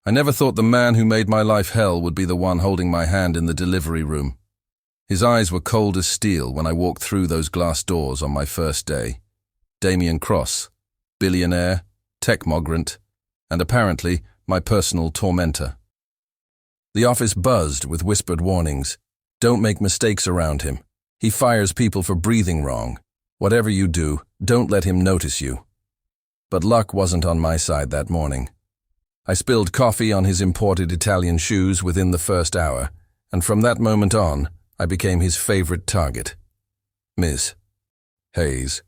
I never thought the man who made my life hell would be the one holding my hand in the delivery room. His eyes were cold as steel when I walked through those glass doors on my first day. Damien Cross, billionaire, tech-migrant, and apparently my personal tormentor. The office buzzed with whispered warnings. Don't make mistakes around him. He fires people for breathing wrong. Whatever you do, don't let him notice you. But luck wasn't on my side that morning. I spilled coffee on his imported Italian shoes within the first hour, and from that moment on, I became his favorite target. Ms. Hayes.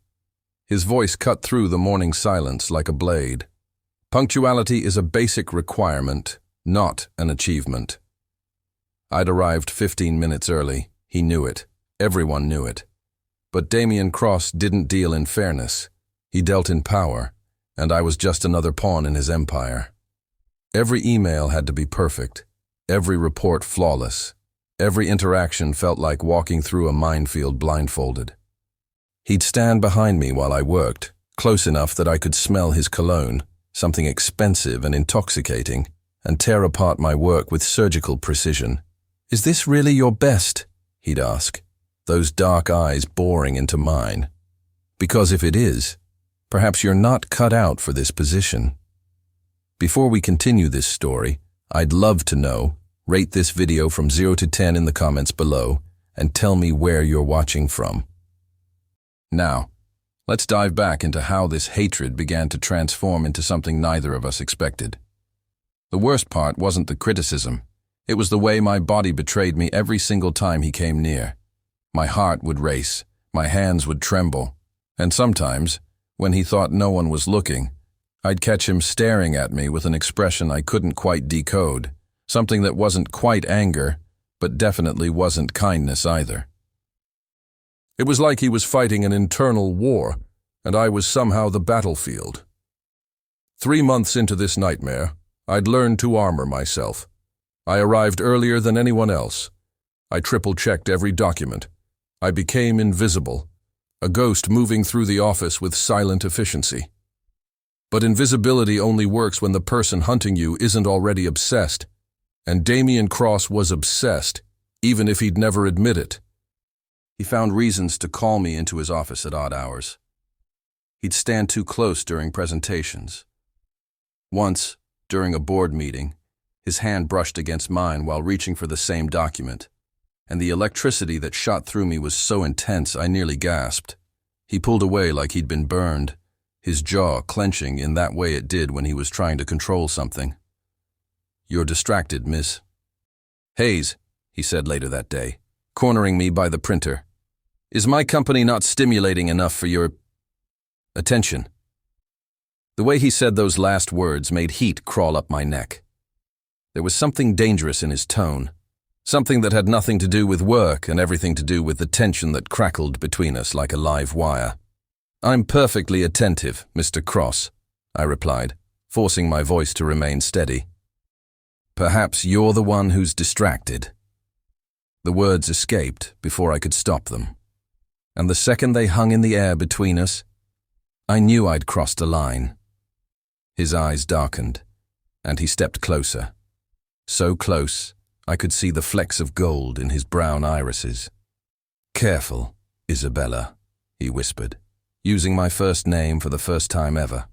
His voice cut through the morning silence like a blade. Punctuality is a basic requirement, not an achievement. I'd arrived 15 minutes early. He knew it. Everyone knew it. But Damien Cross didn't deal in fairness. He dealt in power, and I was just another pawn in his empire. Every email had to be perfect, every report flawless. Every interaction felt like walking through a minefield blindfolded. He'd stand behind me while I worked, close enough that I could smell his cologne, something expensive and intoxicating, and tear apart my work with surgical precision. "Is this really your best?" he'd ask, those dark eyes boring into mine. "Because if it is, perhaps you're not cut out for this position." Before we continue this story, I'd love to know. Rate this video from 0 to 10 in the comments below and tell me where you're watching from. Now, let's dive back into how this hatred began to transform into something neither of us expected. The worst part wasn't the criticism. It was the way my body betrayed me every single time he came near. My heart would race, my hands would tremble, and sometimes, when he thought no one was looking, I'd catch him staring at me with an expression I couldn't quite decode. Something that wasn't quite anger, but definitely wasn't kindness either. It was like he was fighting an internal war, and I was somehow the battlefield. 3 months into this nightmare, I'd learned to armor myself. I arrived earlier than anyone else. I triple-checked every document. I became invisible, a ghost moving through the office with silent efficiency. But invisibility only works when the person hunting you isn't already obsessed. And Damien Cross was obsessed, even if he'd never admit it. He found reasons to call me into his office at odd hours. He'd stand too close during presentations. Once, during a board meeting, his hand brushed against mine while reaching for the same document, and the electricity that shot through me was so intense I nearly gasped. He pulled away like he'd been burned, his jaw clenching in that way it did when he was trying to control something. "You're distracted, Miss Hayes," he said later that day, cornering me by the printer. "Is my company not stimulating enough for your attention?" The way he said those last words made heat crawl up my neck. There was something dangerous in his tone, something that had nothing to do with work and everything to do with the tension that crackled between us like a live wire. "I'm perfectly attentive, Mr. Cross," I replied, forcing my voice to remain steady. "Perhaps you're the one who's distracted." The words escaped before I could stop them. And the second they hung in the air between us, I knew I'd crossed a line. His eyes darkened, and he stepped closer. So close, I could see the flecks of gold in his brown irises. "Careful, Isabella," he whispered, using my first name for the first time ever.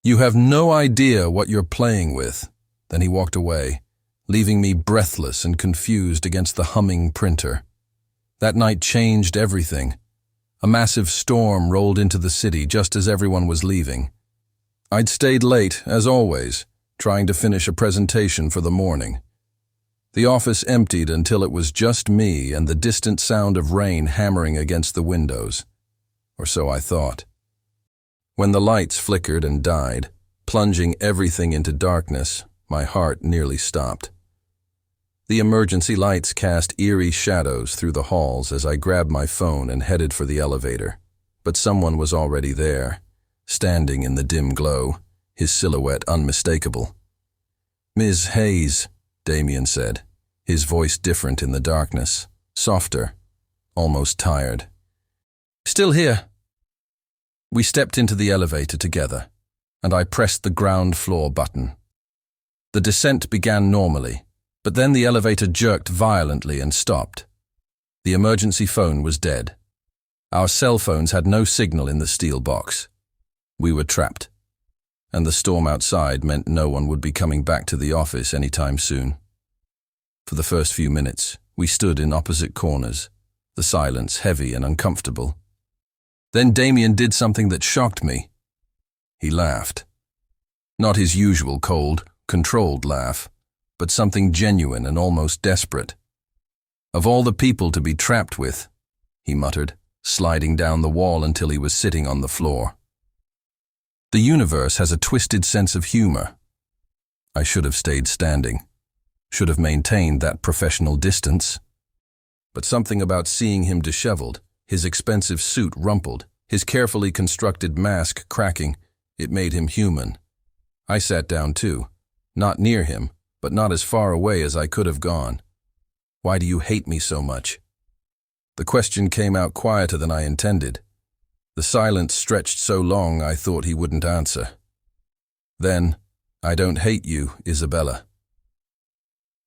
"You have no idea what you're playing with." Then he walked away, leaving me breathless and confused against the humming printer. That night changed everything. A massive storm rolled into the city just as everyone was leaving. I'd stayed late, as always, trying to finish a presentation for the morning. The office emptied until it was just me and the distant sound of rain hammering against the windows. Or so I thought. When the lights flickered and died, plunging everything into darkness, my heart nearly stopped. The emergency lights cast eerie shadows through the halls as I grabbed my phone and headed for the elevator. But someone was already there, standing in the dim glow, his silhouette unmistakable. "Ms. Hayes," Damien said, his voice different in the darkness, softer, almost tired. "Still here." We stepped into the elevator together, and I pressed the ground floor button. The descent began normally, but then the elevator jerked violently and stopped. The emergency phone was dead. Our cell phones had no signal in the steel box. We were trapped, and the storm outside meant no one would be coming back to the office anytime soon. For the first few minutes, we stood in opposite corners, the silence heavy and uncomfortable. Then Damien did something that shocked me. He laughed. Not his usual cold, controlled laugh, but something genuine and almost desperate. "Of all the people to be trapped with," he muttered, sliding down the wall until he was sitting on the floor. "The universe has a twisted sense of humor." I should have stayed standing, should have maintained that professional distance. But something about seeing him disheveled, his expensive suit rumpled, his carefully constructed mask cracking, it made him human. I sat down too, not near him, but not as far away as I could have gone. "Why do you hate me so much?" The question came out quieter than I intended. The silence stretched so long I thought he wouldn't answer. Then, "I don't hate you, Isabella."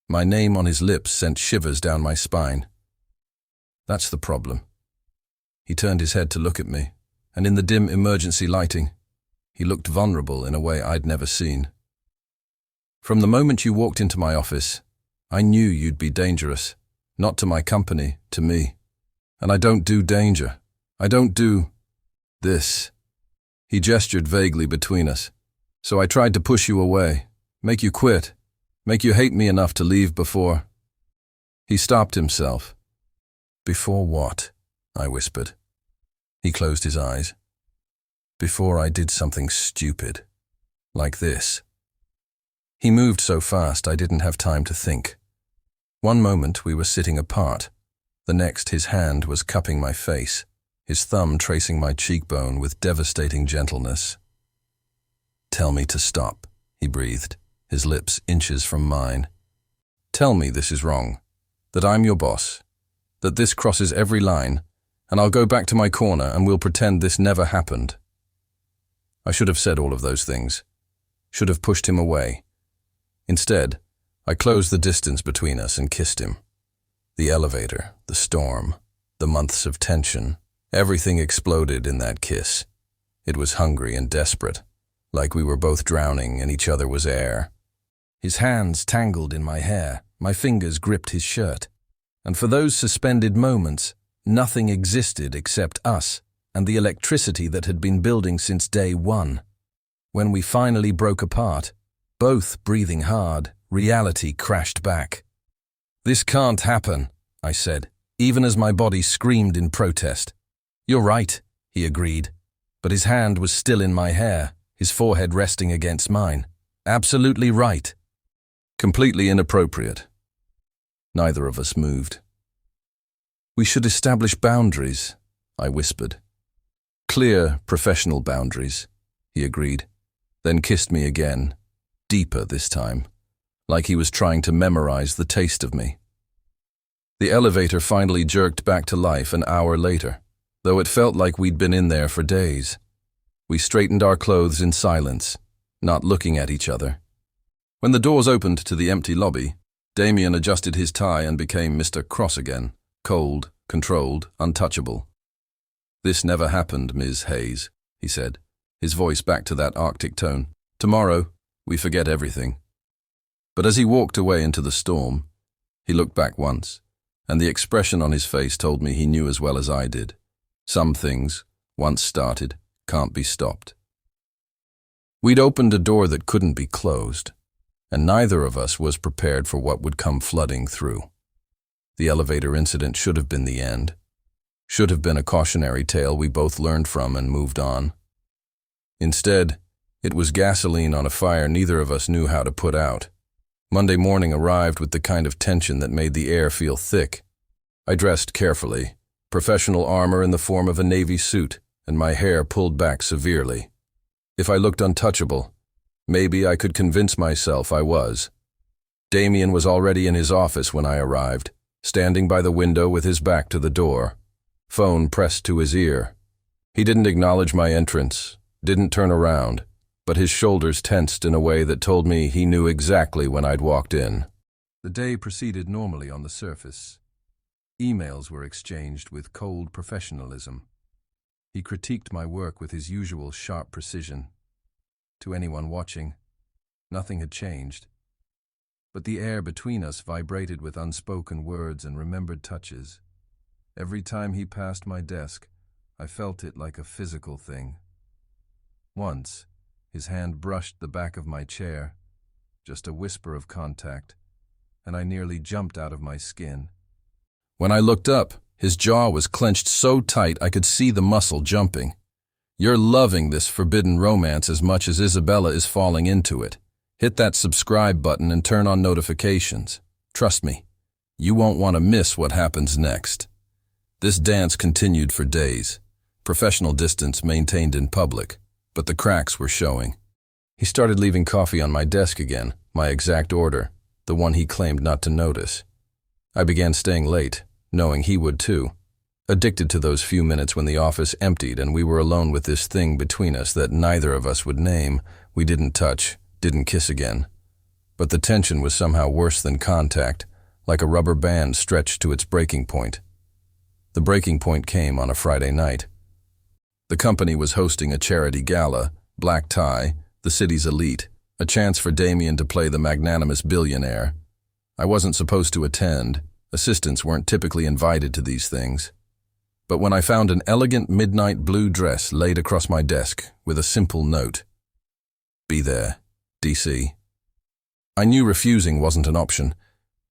My name on his lips sent shivers down my spine. That's the problem. He turned his head to look at me, and in the dim emergency lighting, he looked vulnerable in a way I'd never seen. "From the moment you walked into my office, I knew you'd be dangerous, not to my company, to me. And I don't do danger. I don't do this." He gestured vaguely between us. "So I tried to push you away, make you quit, make you hate me enough to leave before." He stopped himself. "Before what?" I whispered. He closed his eyes. "Before I did something stupid, like this." He moved so fast I didn't have time to think. One moment we were sitting apart. The next his hand was cupping my face, his thumb tracing my cheekbone with devastating gentleness. "Tell me to stop," he breathed, his lips inches from mine. "Tell me this is wrong, that I'm your boss, that this crosses every line, and I'll go back to my corner and we'll pretend this never happened." I should have said all of those things, should have pushed him away. Instead, I closed the distance between us and kissed him. The elevator, the storm, the months of tension, everything exploded in that kiss. It was hungry and desperate, like we were both drowning and each other was air. His hands tangled in my hair, my fingers gripped his shirt. And for those suspended moments, nothing existed except us and the electricity that had been building since day one. When we finally broke apart, both breathing hard, reality crashed back. "This can't happen," I said, even as my body screamed in protest. "You're right," he agreed, but his hand was still in my hair, his forehead resting against mine. "Absolutely right." Completely inappropriate. Neither of us moved. "We should establish boundaries," I whispered. "Clear, professional boundaries," he agreed, then kissed me again, deeper this time, like he was trying to memorize the taste of me. The elevator finally jerked back to life an hour later, though it felt like we'd been in there for days. We straightened our clothes in silence, not looking at each other. When the doors opened to the empty lobby, Damien adjusted his tie and became Mr. Cross again, cold, controlled, untouchable. "This never happened, Ms. Hayes," he said, his voice back to that Arctic tone. "Tomorrow, we forget everything." But as he walked away into the storm, he looked back once, and the expression on his face told me he knew as well as I did. Some things, once started, can't be stopped. We'd opened a door that couldn't be closed, and neither of us was prepared for what would come flooding through. The elevator incident should have been the end. Should have been a cautionary tale we both learned from and moved on. Instead, it was gasoline on a fire neither of us knew how to put out. Monday morning arrived with the kind of tension that made the air feel thick. I dressed carefully, professional armor in the form of a navy suit, and my hair pulled back severely. If I looked untouchable, maybe I could convince myself I was. Damien was already in his office when I arrived, standing by the window with his back to the door, phone pressed to his ear. He didn't acknowledge my entrance, didn't turn around, but his shoulders tensed in a way that told me he knew exactly when I'd walked in. The day proceeded normally on the surface. Emails were exchanged with cold professionalism. He critiqued my work with his usual sharp precision. To anyone watching, nothing had changed. But the air between us vibrated with unspoken words and remembered touches. Every time he passed my desk, I felt it like a physical thing. Once, his hand brushed the back of my chair, just a whisper of contact, and I nearly jumped out of my skin. When I looked up, his jaw was clenched so tight I could see the muscle jumping. "You're loving this forbidden romance as much as Isabella is falling into it. Hit that subscribe button and turn on notifications. Trust me, you won't want to miss what happens next." This dance continued for days. Professional distance maintained in public, but the cracks were showing. He started leaving coffee on my desk again, my exact order, the one he claimed not to notice. I began staying late, knowing he would too. Addicted to those few minutes when the office emptied and we were alone with this thing between us that neither of us would name. We didn't touch, didn't kiss again. But the tension was somehow worse than contact, like a rubber band stretched to its breaking point. The breaking point came on a Friday night. The company was hosting a charity gala, black tie, the city's elite, a chance for Damien to play the magnanimous billionaire. I wasn't supposed to attend. Assistants weren't typically invited to these things. But when I found an elegant midnight blue dress laid across my desk with a simple note, "Be there, DC," I knew refusing wasn't an option.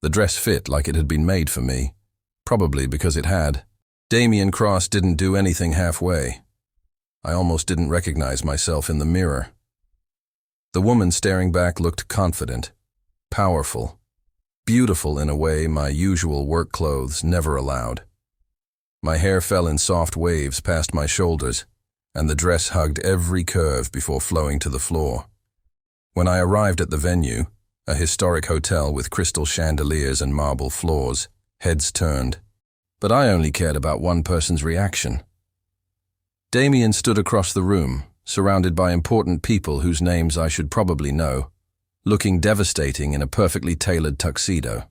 The dress fit like it had been made for me, probably because it had. Damien Cross didn't do anything halfway. I almost didn't recognize myself in the mirror. The woman staring back looked confident, powerful, beautiful in a way my usual work clothes never allowed. My hair fell in soft waves past my shoulders, and the dress hugged every curve before flowing to the floor. When I arrived at the venue, a historic hotel with crystal chandeliers and marble floors, heads turned. But I only cared about one person's reaction. Damien stood across the room, surrounded by important people whose names I should probably know, looking devastating in a perfectly tailored tuxedo.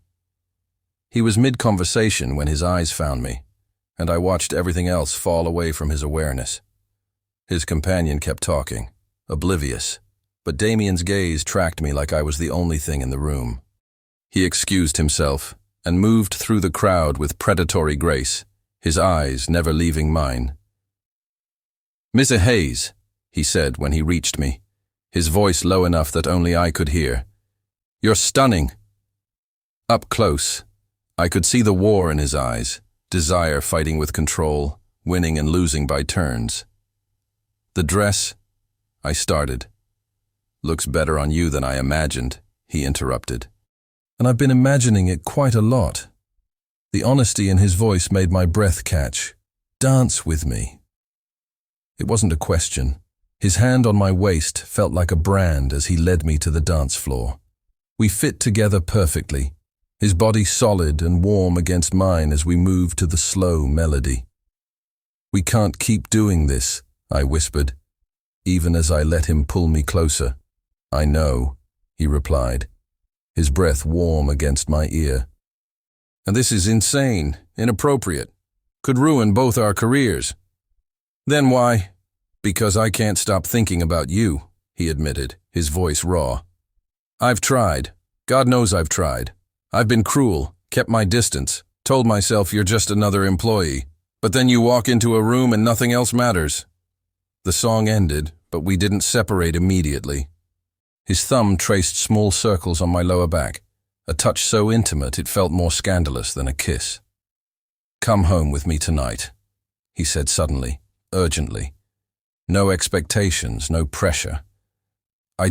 He was mid-conversation when his eyes found me, and I watched everything else fall away from his awareness. His companion kept talking, oblivious, but Damien's gaze tracked me like I was the only thing in the room. He excused himself and moved through the crowd with predatory grace, his eyes never leaving mine. "Mr. Hayes," he said when he reached me, his voice low enough that only I could hear. "You're stunning." Up close, I could see the war in his eyes, desire fighting with control, winning and losing by turns. "The dress," I started. "Looks better on you than I imagined," he interrupted. And I've been imagining it quite a lot. The honesty in his voice made my breath catch. "Dance with me." It wasn't a question. His hand on my waist felt like a brand as he led me to the dance floor. We fit together perfectly, his body solid and warm against mine as we moved to the slow melody. "We can't keep doing this," I whispered, even as I let him pull me closer. "I know," he replied, his breath warm against my ear. "And this is insane, inappropriate, could ruin both our careers." "Then why?" "Because I can't stop thinking about you," he admitted, his voice raw. "I've tried. God knows I've tried. I've been cruel, kept my distance, told myself you're just another employee. But then you walk into a room and nothing else matters." The song ended, but we didn't separate immediately. His thumb traced small circles on my lower back, a touch so intimate it felt more scandalous than a kiss. "Come home with me tonight," he said suddenly, urgently. "No expectations, no pressure. I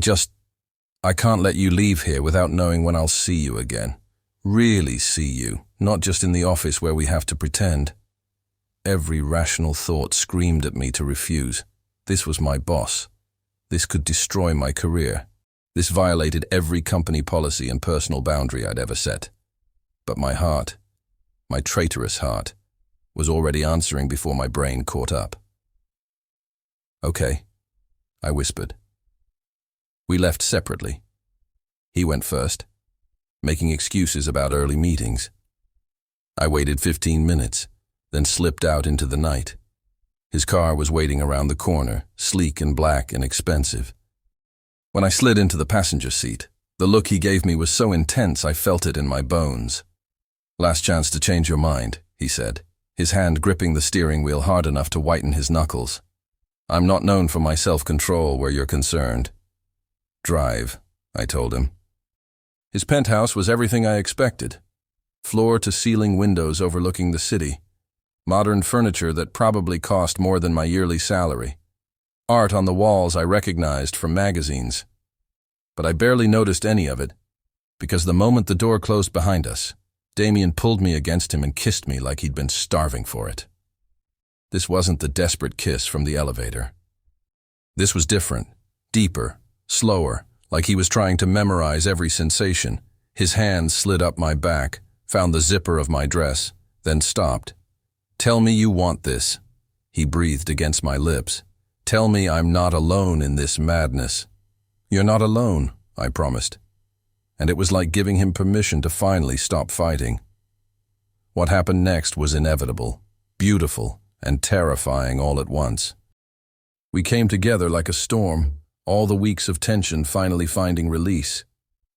can't let you leave here without knowing when I'll see you again. Really see you, not just in the office where we have to pretend." Every rational thought screamed at me to refuse. This was my boss. This could destroy my career. This violated every company policy and personal boundary I'd ever set. But my heart, my traitorous heart, was already answering before my brain caught up. "Okay," I whispered. We left separately. He went first, making excuses about early meetings. I waited 15 minutes, then slipped out into the night. His car was waiting around the corner, sleek and black and expensive. When I slid into the passenger seat, the look he gave me was so intense I felt it in my bones. "Last chance to change your mind," he said, his hand gripping the steering wheel hard enough to whiten his knuckles. "I'm not known for my self-control where you're concerned." "Drive," I told him. His penthouse was everything I expected. Floor-to-ceiling windows overlooking the city. Modern furniture that probably cost more than my yearly salary. Art on the walls I recognized from magazines. But I barely noticed any of it, because the moment the door closed behind us, Damien pulled me against him and kissed me like he'd been starving for it. This wasn't the desperate kiss from the elevator. This was different, deeper, slower, like he was trying to memorize every sensation. His hand slid up my back, found the zipper of my dress, then stopped. "Tell me you want this," he breathed against my lips. "Tell me I'm not alone in this madness." "You're not alone," I promised. And it was like giving him permission to finally stop fighting. What happened next was inevitable, beautiful, and terrifying all at once. We came together like a storm, all the weeks of tension finally finding release.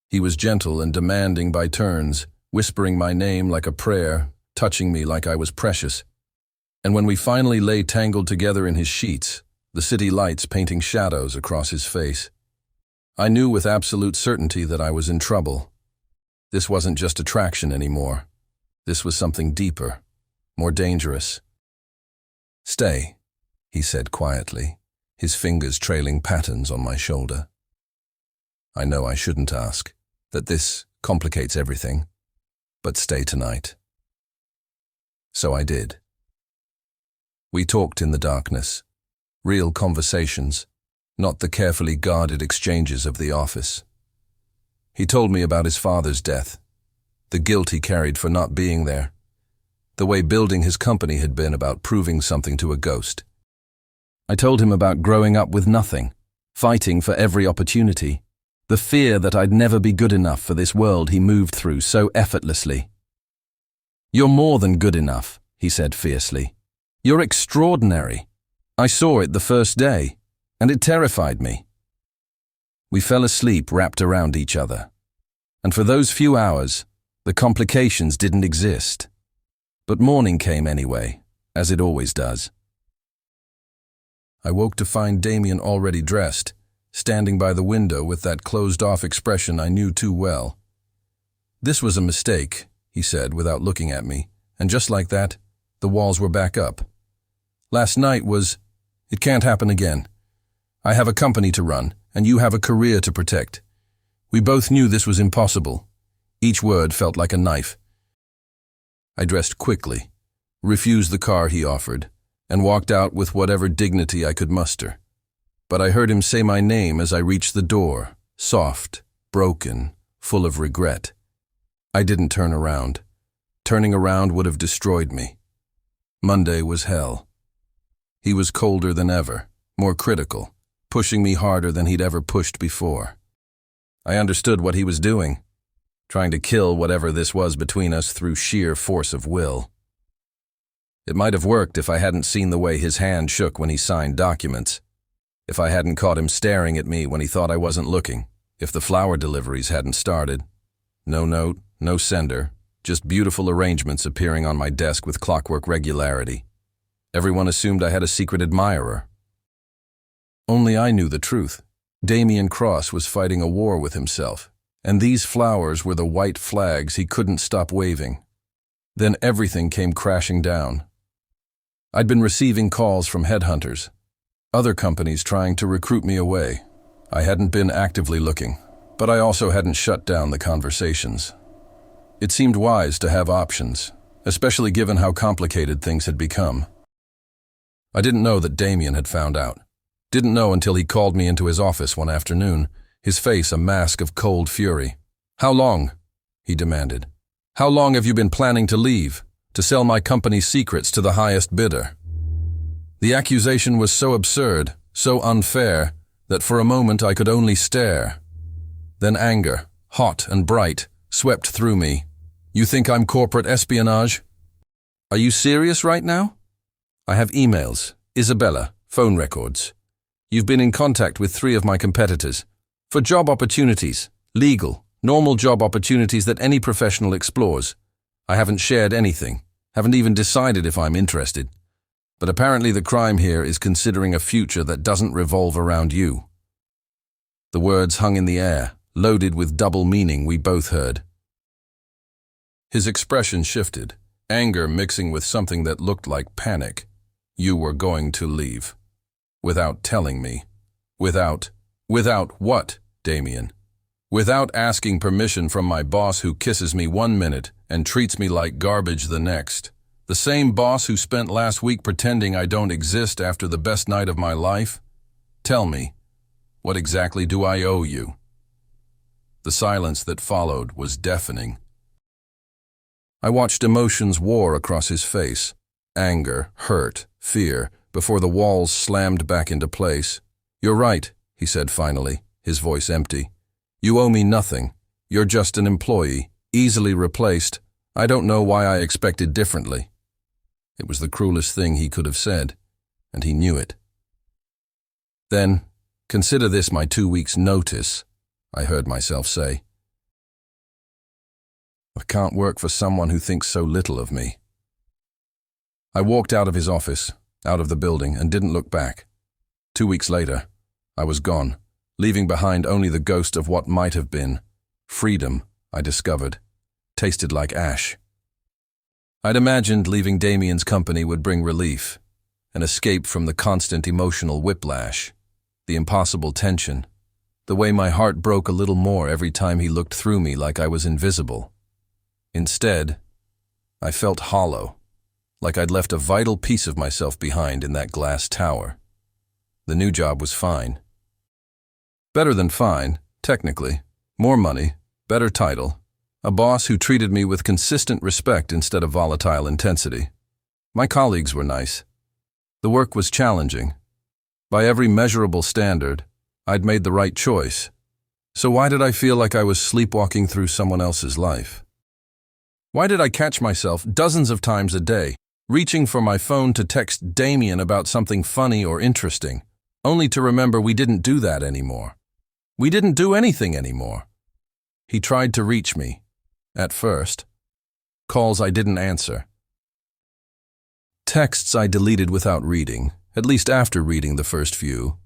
He was gentle and demanding by turns, whispering my name like a prayer, touching me like I was precious. And when we finally lay tangled together in his sheets, the city lights painting shadows across his face, I knew with absolute certainty that I was in trouble. This wasn't just attraction anymore. This was something deeper, more dangerous. "Stay," he said quietly, his fingers trailing patterns on my shoulder. "I know I shouldn't ask, that this complicates everything, but stay tonight." So I did. We talked in the darkness, real conversations, not the carefully guarded exchanges of the office. He told me about his father's death, the guilt he carried for not being there, the way building his company had been about proving something to a ghost. I told him about growing up with nothing, fighting for every opportunity, the fear that I'd never be good enough for this world he moved through so effortlessly. "You're more than good enough," he said fiercely. "You're extraordinary. I saw it the first day, and it terrified me." We fell asleep wrapped around each other, and for those few hours, the complications didn't exist. But morning came anyway, as it always does. I woke to find Damien already dressed, standing by the window with that closed-off expression I knew too well. "This was a mistake," he said without looking at me, and just like that, the walls were back up. "Last night it can't happen again. I have a company to run, and you have a career to protect. We both knew this was impossible." Each word felt like a knife. I dressed quickly, refused the car he offered, and walked out with whatever dignity I could muster. But I heard him say my name as I reached the door, soft, broken, full of regret. I didn't turn around. Turning around would have destroyed me. Monday was hell. He was colder than ever, more critical, pushing me harder than he'd ever pushed before. I understood what he was doing, trying to kill whatever this was between us through sheer force of will. It might have worked if I hadn't seen the way his hand shook when he signed documents, if I hadn't caught him staring at me when he thought I wasn't looking, if the flower deliveries hadn't started. No note, no sender, just beautiful arrangements appearing on my desk with clockwork regularity. Everyone assumed I had a secret admirer. Only I knew the truth. Damien Cross was fighting a war with himself, and these flowers were the white flags he couldn't stop waving. Then everything came crashing down. I'd been receiving calls from headhunters, other companies trying to recruit me away. I hadn't been actively looking, but I also hadn't shut down the conversations. It seemed wise to have options, especially given how complicated things had become. I didn't know that Damien had found out. Didn't know until he called me into his office one afternoon, his face a mask of cold fury. "How long?" he demanded. "How long have you been planning to leave, to sell my company's secrets to the highest bidder?" The accusation was so absurd, so unfair, that for a moment I could only stare. Then anger, hot and bright, swept through me. You think I'm corporate espionage? Are you serious right now? I have emails, Isabella, phone records. You've been in contact with 3 of my competitors. For job opportunities, legal, normal job opportunities that any professional explores. I haven't shared anything, haven't even decided if I'm interested. But apparently the crime here is considering a future that doesn't revolve around you. The words hung in the air, loaded with double meaning we both heard. His expression shifted, anger mixing with something that looked like panic. You were going to leave. Without telling me. Without what, Damien? Without asking permission from my boss who kisses me 1 minute and treats me like garbage the next. The same boss who spent last week pretending I don't exist after the best night of my life? Tell me, what exactly do I owe you? The silence that followed was deafening. I watched emotions war across his face. Anger, hurt, fear, before the walls slammed back into place. You're right, he said finally, his voice empty. You owe me nothing. You're just an employee, easily replaced. I don't know why I expected differently. It was the cruelest thing he could have said, and he knew it. Then, consider this my 2 weeks' notice, I heard myself say. I can't work for someone who thinks so little of me. I walked out of his office, out of the building, and didn't look back. 2 weeks later, I was gone, leaving behind only the ghost of what might have been. Freedom, I discovered, tasted like ash. I'd imagined leaving Damien's company would bring relief, an escape from the constant emotional whiplash, the impossible tension, the way my heart broke a little more every time he looked through me like I was invisible. Instead, I felt hollow, like I'd left a vital piece of myself behind in that glass tower. The new job was fine. Better than fine, technically. More money, better title, a boss who treated me with consistent respect instead of volatile intensity. My colleagues were nice. The work was challenging. By every measurable standard, I'd made the right choice. So why did I feel like I was sleepwalking through someone else's life? Why did I catch myself dozens of times a day, reaching for my phone to text Damien about something funny or interesting, only to remember we didn't do that anymore? We didn't do anything anymore. He tried to reach me. At first. Calls I didn't answer. Texts I deleted without reading, at least after reading the first few,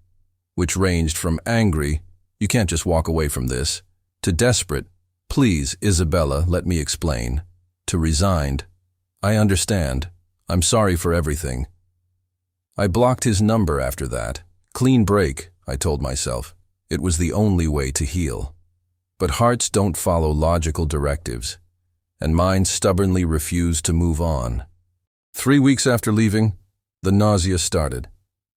which ranged from angry, you can't just walk away from this, to desperate, please, Isabella, let me explain, to resigned, I understand, I'm sorry for everything. I blocked his number after that. Clean break, I told myself. It was the only way to heal. But hearts don't follow logical directives, and mine stubbornly refused to move on. 3 weeks after leaving, the nausea started.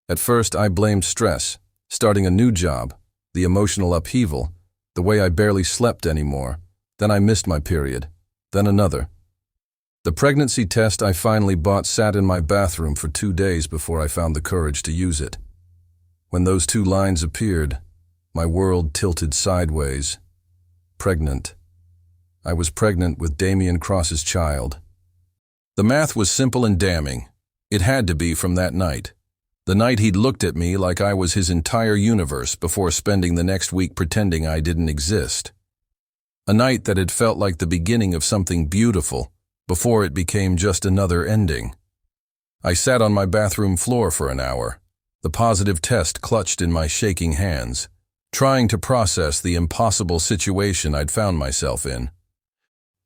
At first, I blamed stress, starting a new job, the emotional upheaval, the way I barely slept anymore. Then I missed my period, then another. The pregnancy test I finally bought sat in my bathroom for 2 days before I found the courage to use it. When those 2 lines appeared, my world tilted sideways. Pregnant. I was pregnant with Damien Cross's child. The math was simple and damning. It had to be from that night. The night he'd looked at me like I was his entire universe before spending the next week pretending I didn't exist. A night that had felt like the beginning of something beautiful before it became just another ending. I sat on my bathroom floor for an hour, the positive test clutched in my shaking hands, trying to process the impossible situation I'd found myself in.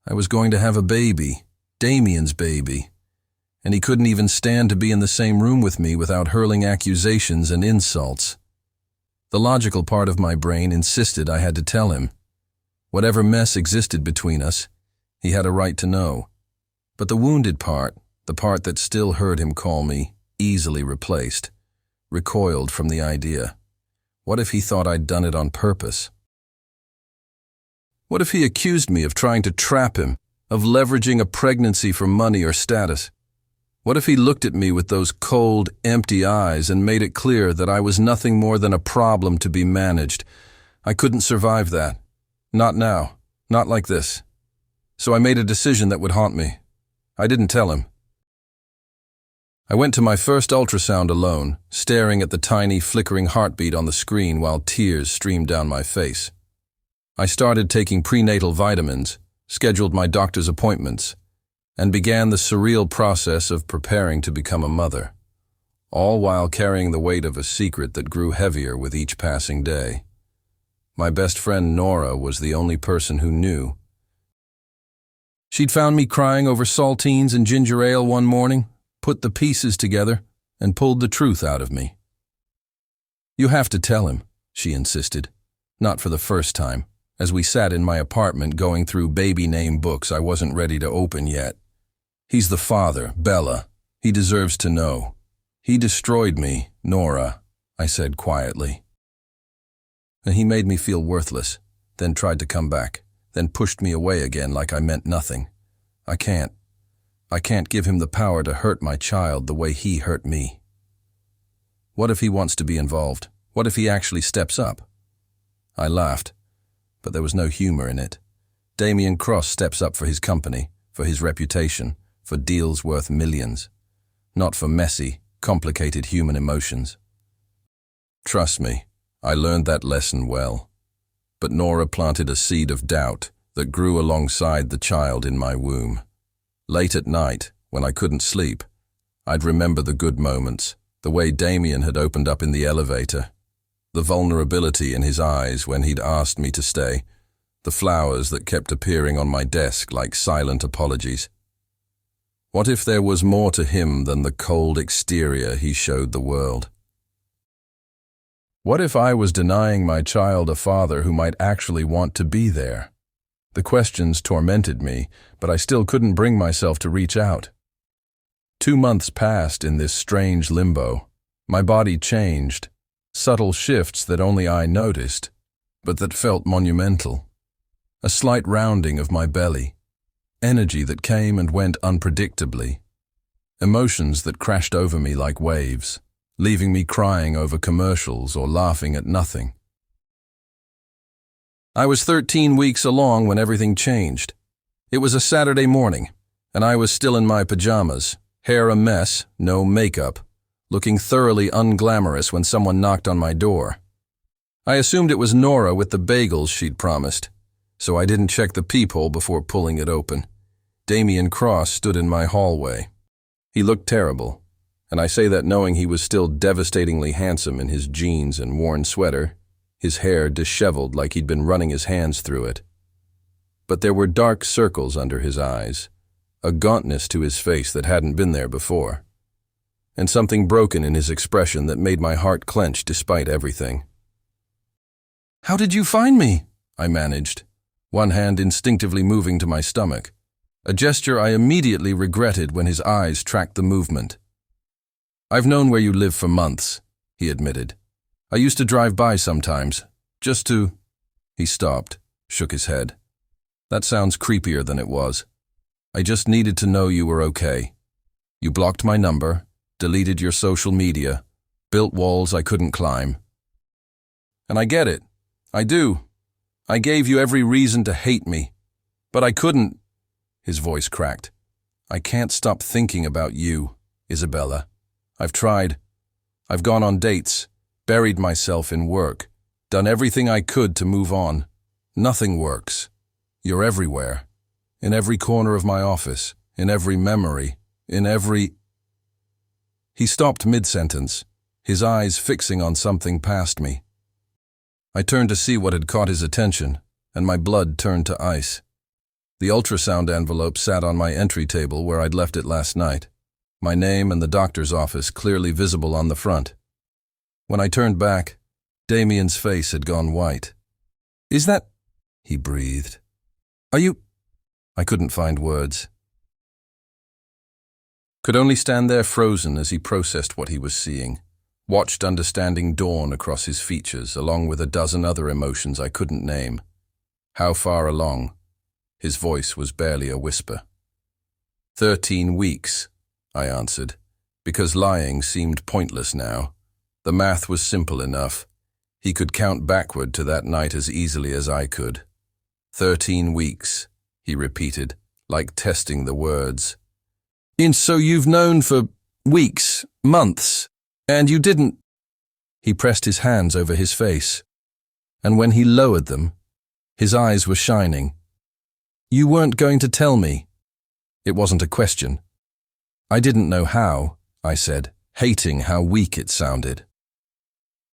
I was going to have a baby, Damien's baby, and he couldn't even stand to be in the same room with me without hurling accusations and insults. The logical part of my brain insisted I had to tell him. Whatever mess existed between us, he had a right to know. But the wounded part, the part that still heard him call me easily replaced, recoiled from the idea. What if he thought I'd done it on purpose? What if he accused me of trying to trap him, of leveraging a pregnancy for money or status? What if he looked at me with those cold, empty eyes and made it clear that I was nothing more than a problem to be managed? I couldn't survive that. Not now. Not like this. So I made a decision that would haunt me. I didn't tell him. I went to my first ultrasound alone, staring at the tiny, flickering heartbeat on the screen while tears streamed down my face. I started taking prenatal vitamins, scheduled my doctor's appointments, and began the surreal process of preparing to become a mother, all while carrying the weight of a secret that grew heavier with each passing day. My best friend Nora was the only person who knew. She'd found me crying over saltines and ginger ale one morning, put the pieces together, and pulled the truth out of me. "You have to tell him," she insisted, not for the first time, as we sat in my apartment going through baby name books I wasn't ready to open yet. "He's the father, Bella. He deserves to know. He destroyed me, Nora," I said quietly. And he made me feel worthless, then tried to come back, then pushed me away again like I meant nothing. I can't give him the power to hurt my child the way he hurt me. What if he wants to be involved? What if he actually steps up? I laughed, but there was no humor in it. Damien Cross steps up for his company, for his reputation, for deals worth millions, not for messy, complicated human emotions. Trust me, I learned that lesson well. But Nora planted a seed of doubt that grew alongside the child in my womb. Late at night, when I couldn't sleep, I'd remember the good moments, the way Damien had opened up in the elevator, the vulnerability in his eyes when he'd asked me to stay, the flowers that kept appearing on my desk like silent apologies. What if there was more to him than the cold exterior he showed the world? What if I was denying my child a father who might actually want to be there? The questions tormented me, but I still couldn't bring myself to reach out. 2 months passed in this strange limbo. My body changed, subtle shifts that only I noticed, but that felt monumental. A slight rounding of my belly, energy that came and went unpredictably, emotions that crashed over me like waves, leaving me crying over commercials or laughing at nothing. I was 13 weeks along when everything changed. It was a Saturday morning, and I was still in my pajamas, hair a mess, no makeup, looking thoroughly unglamorous when someone knocked on my door. I assumed it was Nora with the bagels she'd promised, so I didn't check the peephole before pulling it open. Damien Cross stood in my hallway. He looked terrible, and I say that knowing he was still devastatingly handsome in his jeans and worn sweater, his hair disheveled like he'd been running his hands through it. But there were dark circles under his eyes, a gauntness to his face that hadn't been there before, and something broken in his expression that made my heart clench despite everything. "How did you find me?" I managed, one hand instinctively moving to my stomach, a gesture I immediately regretted when his eyes tracked the movement. "I've known where you live for months," he admitted. "I used to drive by sometimes, just to—" He stopped, shook his head. "That sounds creepier than it was. I just needed to know you were okay. You blocked my number, deleted your social media, built walls I couldn't climb. And I get it. I do. I gave you every reason to hate me. But I couldn't." His voice cracked. "I can't stop thinking about you, Isabella. I've tried. I've gone on dates, buried myself in work, done everything I could to move on. Nothing works. You're everywhere. In every corner of my office, in every memory, in every—" He stopped mid-sentence, his eyes fixing on something past me. I turned to see what had caught his attention, and my blood turned to ice. The ultrasound envelope sat on my entry table where I'd left it last night, my name and the doctor's office clearly visible on the front. When I turned back, Damien's face had gone white. "Is that—" he breathed. "Are you—" I couldn't find words. Could only stand there frozen as he processed what he was seeing, watched understanding dawn across his features along with a dozen other emotions I couldn't name. How far along? His voice was barely a whisper. 13 weeks. I answered, because lying seemed pointless now. The math was simple enough. He could count backward to that night as easily as I could. 13 weeks, he repeated, like testing the words. And so you've known for weeks, months, and you didn't... He pressed his hands over his face, and when he lowered them, his eyes were shining. You weren't going to tell me. It wasn't a question. I didn't know how, I said, hating how weak it sounded.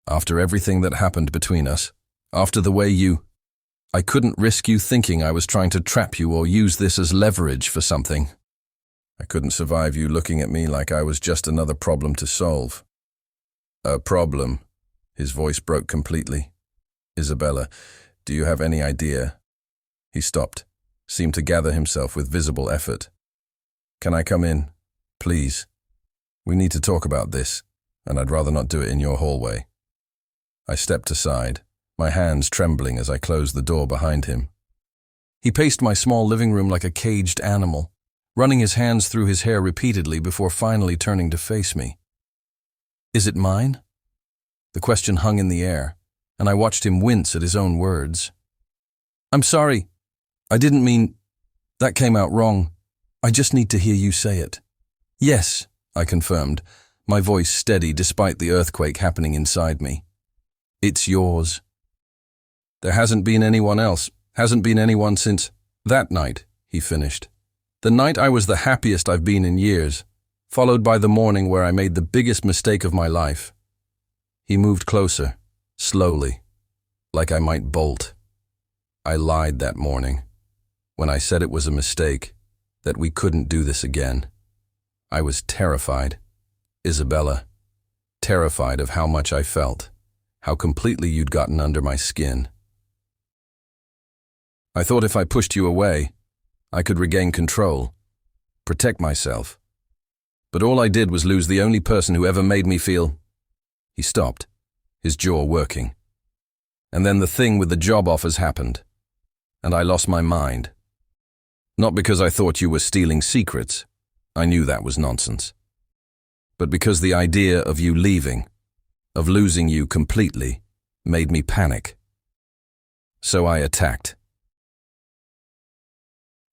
After everything that happened between us, after the way you... I couldn't risk you thinking I was trying to trap you or use this as leverage for something. I couldn't survive you looking at me like I was just another problem to solve. A problem? His voice broke completely. Isabella, do you have any idea? He stopped, seemed to gather himself with visible effort. Can I come in? Please. We need to talk about this, and I'd rather not do it in your hallway. I stepped aside, my hands trembling as I closed the door behind him. He paced my small living room like a caged animal, running his hands through his hair repeatedly before finally turning to face me. Is it mine? The question hung in the air, and I watched him wince at his own words. I'm sorry. I didn't mean... That came out wrong. I just need to hear you say it. Yes, I confirmed, my voice steady despite the earthquake happening inside me. It's yours. There hasn't been anyone else, hasn't been anyone since that night, he finished. The night I was the happiest I've been in years, followed by the morning where I made the biggest mistake of my life. He moved closer, slowly, like I might bolt. I lied that morning, when I said it was a mistake, that we couldn't do this again. I was terrified, Isabella, terrified of how much I felt, how completely you'd gotten under my skin. I thought if I pushed you away, I could regain control, protect myself. But all I did was lose the only person who ever made me feel... He stopped, his jaw working. And then the thing with the job offers happened, and I lost my mind. Not because I thought you were stealing secrets, I knew that was nonsense. But because the idea of you leaving, of losing you completely, made me panic. So I attacked.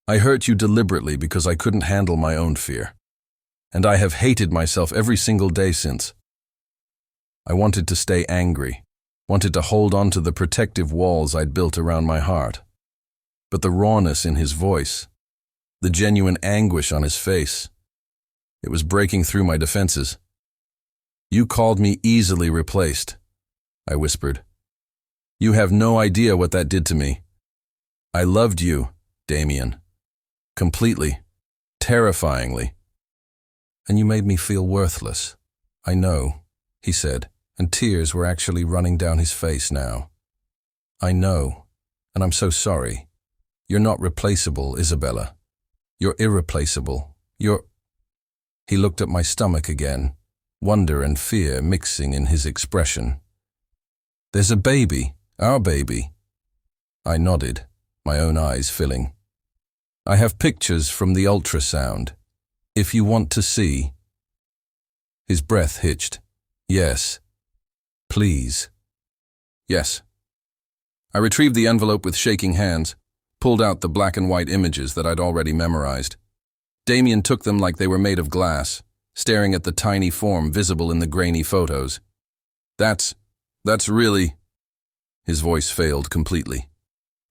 I hurt you deliberately because I couldn't handle my own fear. And I have hated myself every single day since. I wanted to stay angry, wanted to hold on to the protective walls I'd built around my heart. But the rawness in his voice, the genuine anguish on his face, it was breaking through my defenses. You called me easily replaced, I whispered. You have no idea what that did to me. I loved you, Damien. Completely, terrifyingly. And you made me feel worthless. I know, he said, and tears were actually running down his face now. I know, and I'm so sorry. You're not replaceable, Isabella. You're irreplaceable. He looked at my stomach again, wonder and fear mixing in his expression. There's a baby, our baby. I nodded, my own eyes filling. I have pictures from the ultrasound, if you want to see. His breath hitched. Yes. Please. Yes. I retrieved the envelope with shaking hands, pulled out the black and white images that I'd already memorized. Damien took them like they were made of glass, staring at the tiny form visible in the grainy photos. That's really... His voice failed completely.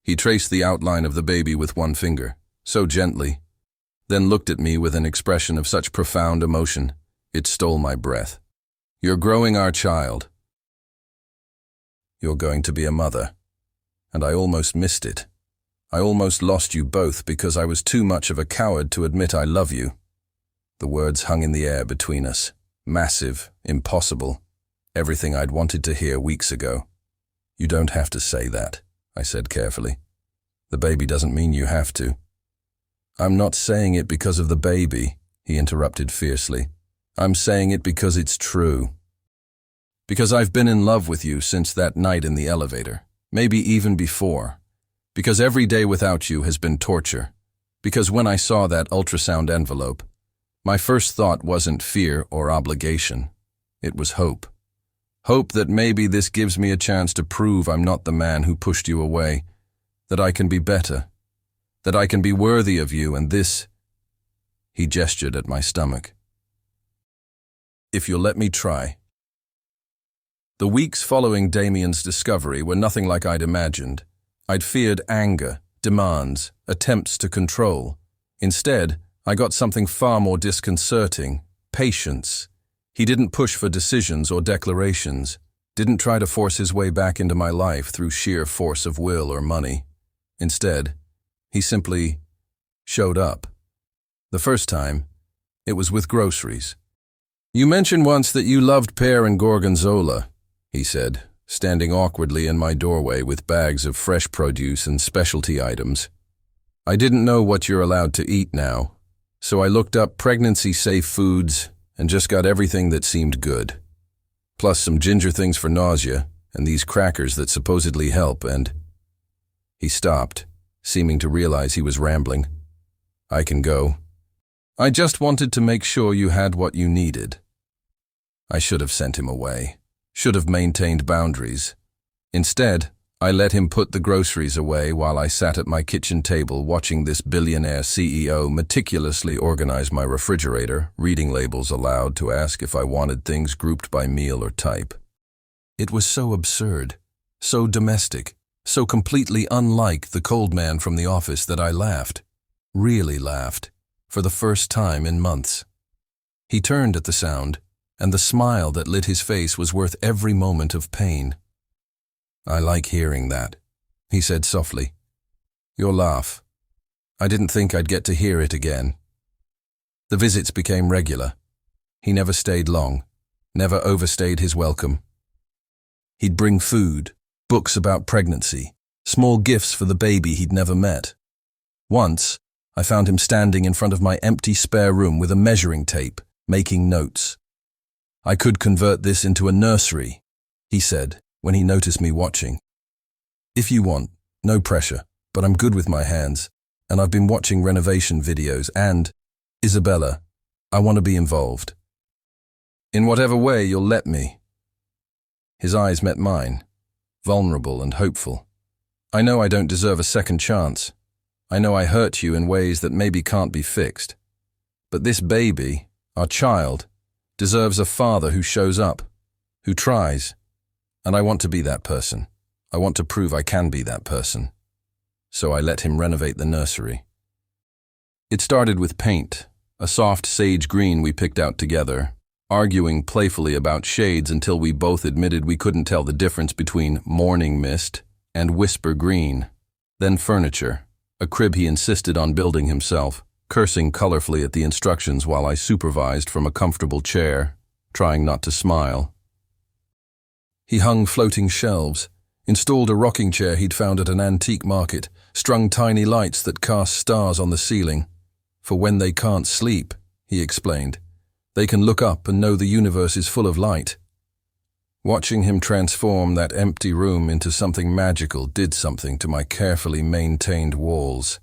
He traced the outline of the baby with one finger, so gently, then looked at me with an expression of such profound emotion, it stole my breath. You're growing our child. You're going to be a mother. And I almost missed it. I almost lost you both because I was too much of a coward to admit I love you. The words hung in the air between us, massive, impossible, everything I'd wanted to hear weeks ago. You don't have to say that, I said carefully. The baby doesn't mean you have to. I'm not saying it because of the baby, he interrupted fiercely. I'm saying it because it's true. Because I've been in love with you since that night in the elevator, maybe even before. Because every day without you has been torture. Because when I saw that ultrasound envelope, My first thought wasn't fear or obligation. It was hope. Hope that maybe this gives me a chance to prove I'm not the man who pushed you away, that I can be better, that I can be worthy of you, and this— He gestured at my stomach. If you'll let me try. The weeks following Damien's discovery were nothing like I'd imagined. I'd feared anger, demands, attempts to control. Instead, I got something far more disconcerting: patience. He didn't push for decisions or declarations, didn't try to force his way back into my life through sheer force of will or money. Instead, he simply showed up. The first time, it was with groceries. "You mentioned once that you loved pear and gorgonzola," he said, standing awkwardly in my doorway with bags of fresh produce and specialty items. "I didn't know what you're allowed to eat now, so I looked up pregnancy-safe foods and just got everything that seemed good. Plus some ginger things for nausea, and these crackers that supposedly help, and—" He stopped, seeming to realize he was rambling. "I can go. I just wanted to make sure you had what you needed." I should have sent him away, should have maintained boundaries. Instead, I let him put the groceries away while I sat at my kitchen table watching this billionaire CEO meticulously organize my refrigerator, reading labels aloud to ask if I wanted things grouped by meal or type. It was so absurd, so domestic, so completely unlike the cold man from the office that I laughed, really laughed, for the first time in months. He turned at the sound, and the smile that lit his face was worth every moment of pain. "I like hearing that," he said softly. "Your laugh. I didn't think I'd get to hear it again." The visits became regular. He never stayed long, never overstayed his welcome. He'd bring food, books about pregnancy, small gifts for the baby he'd never met. Once, I found him standing in front of my empty spare room with a measuring tape, making notes. "I could convert this into a nursery," he said, when he noticed me watching. "If you want, no pressure, but I'm good with my hands, and I've been watching renovation videos, and, Isabella, I want to be involved. In whatever way you'll let me." His eyes met mine, vulnerable and hopeful. "I know I don't deserve a second chance. I know I hurt you in ways that maybe can't be fixed. But this baby, our child, deserves a father who shows up, who tries. And I want to be that person. I want to prove I can be that person." So I let him renovate the nursery. It started with paint, a soft sage green we picked out together, arguing playfully about shades until we both admitted we couldn't tell the difference between morning mist and whisper green. Then furniture, a crib he insisted on building himself, cursing colorfully at the instructions while I supervised from a comfortable chair, trying not to smile. He hung floating shelves, installed a rocking chair he'd found at an antique market, strung tiny lights that cast stars on the ceiling. "For when they can't sleep," he explained, "they can look up and know the universe is full of light." Watching him transform that empty room into something magical did something to my carefully maintained walls.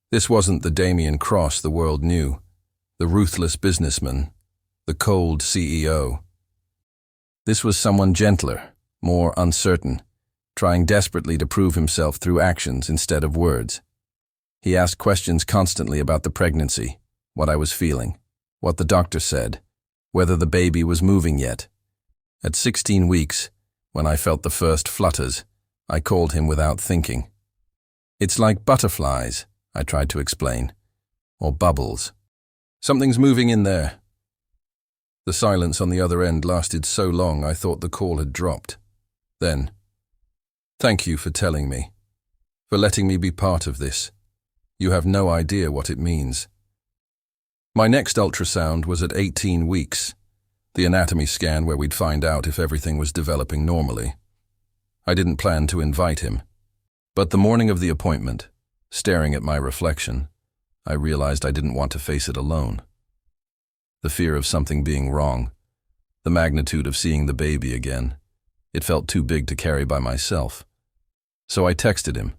This wasn't the Damien Cross the world knew, the ruthless businessman, the cold CEO. This was someone gentler, more uncertain, trying desperately to prove himself through actions instead of words. He asked questions constantly about the pregnancy, what I was feeling, what the doctor said, whether the baby was moving yet. At 16 weeks, when I felt the first flutters, I called him without thinking. "It's like butterflies," I tried to explain, "or bubbles. Something's moving in there." The silence on the other end lasted so long I thought the call had dropped. Then, "Thank you for telling me, for letting me be part of this. You have no idea what it means." My next ultrasound was at 18 weeks, the anatomy scan where we'd find out if everything was developing normally. I didn't plan to invite him, but the morning of the appointment, staring at my reflection, I realized I didn't want to face it alone. The fear of something being wrong, the magnitude of seeing the baby again, it felt too big to carry by myself. So I texted him,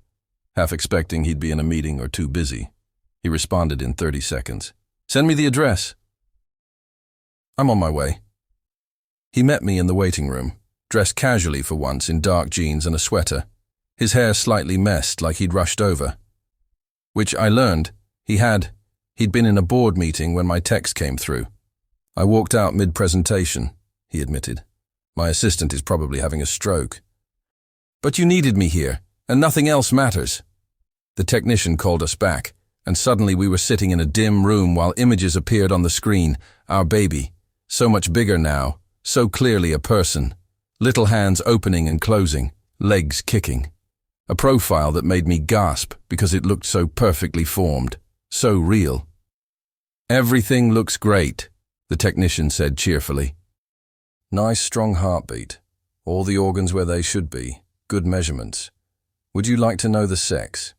half expecting he'd be in a meeting or too busy. He responded in 30 seconds. Send me the address. I'm on my way. He met me in the waiting room, dressed casually for once in dark jeans and a sweater, his hair slightly messed like he'd rushed over. Which I learned he'd been in a board meeting when my text came through. I walked out mid-presentation, he admitted. My assistant is probably having a stroke. But you needed me here, and nothing else matters. The technician called us back, and suddenly we were sitting in a dim room while images appeared on the screen, our baby, so much bigger now, so clearly a person, little hands opening and closing, legs kicking. A profile that made me gasp because it looked so perfectly formed, so real. Everything looks great, the technician said cheerfully. Nice strong heartbeat, all the organs where they should be, good measurements. Would you like to know the sex?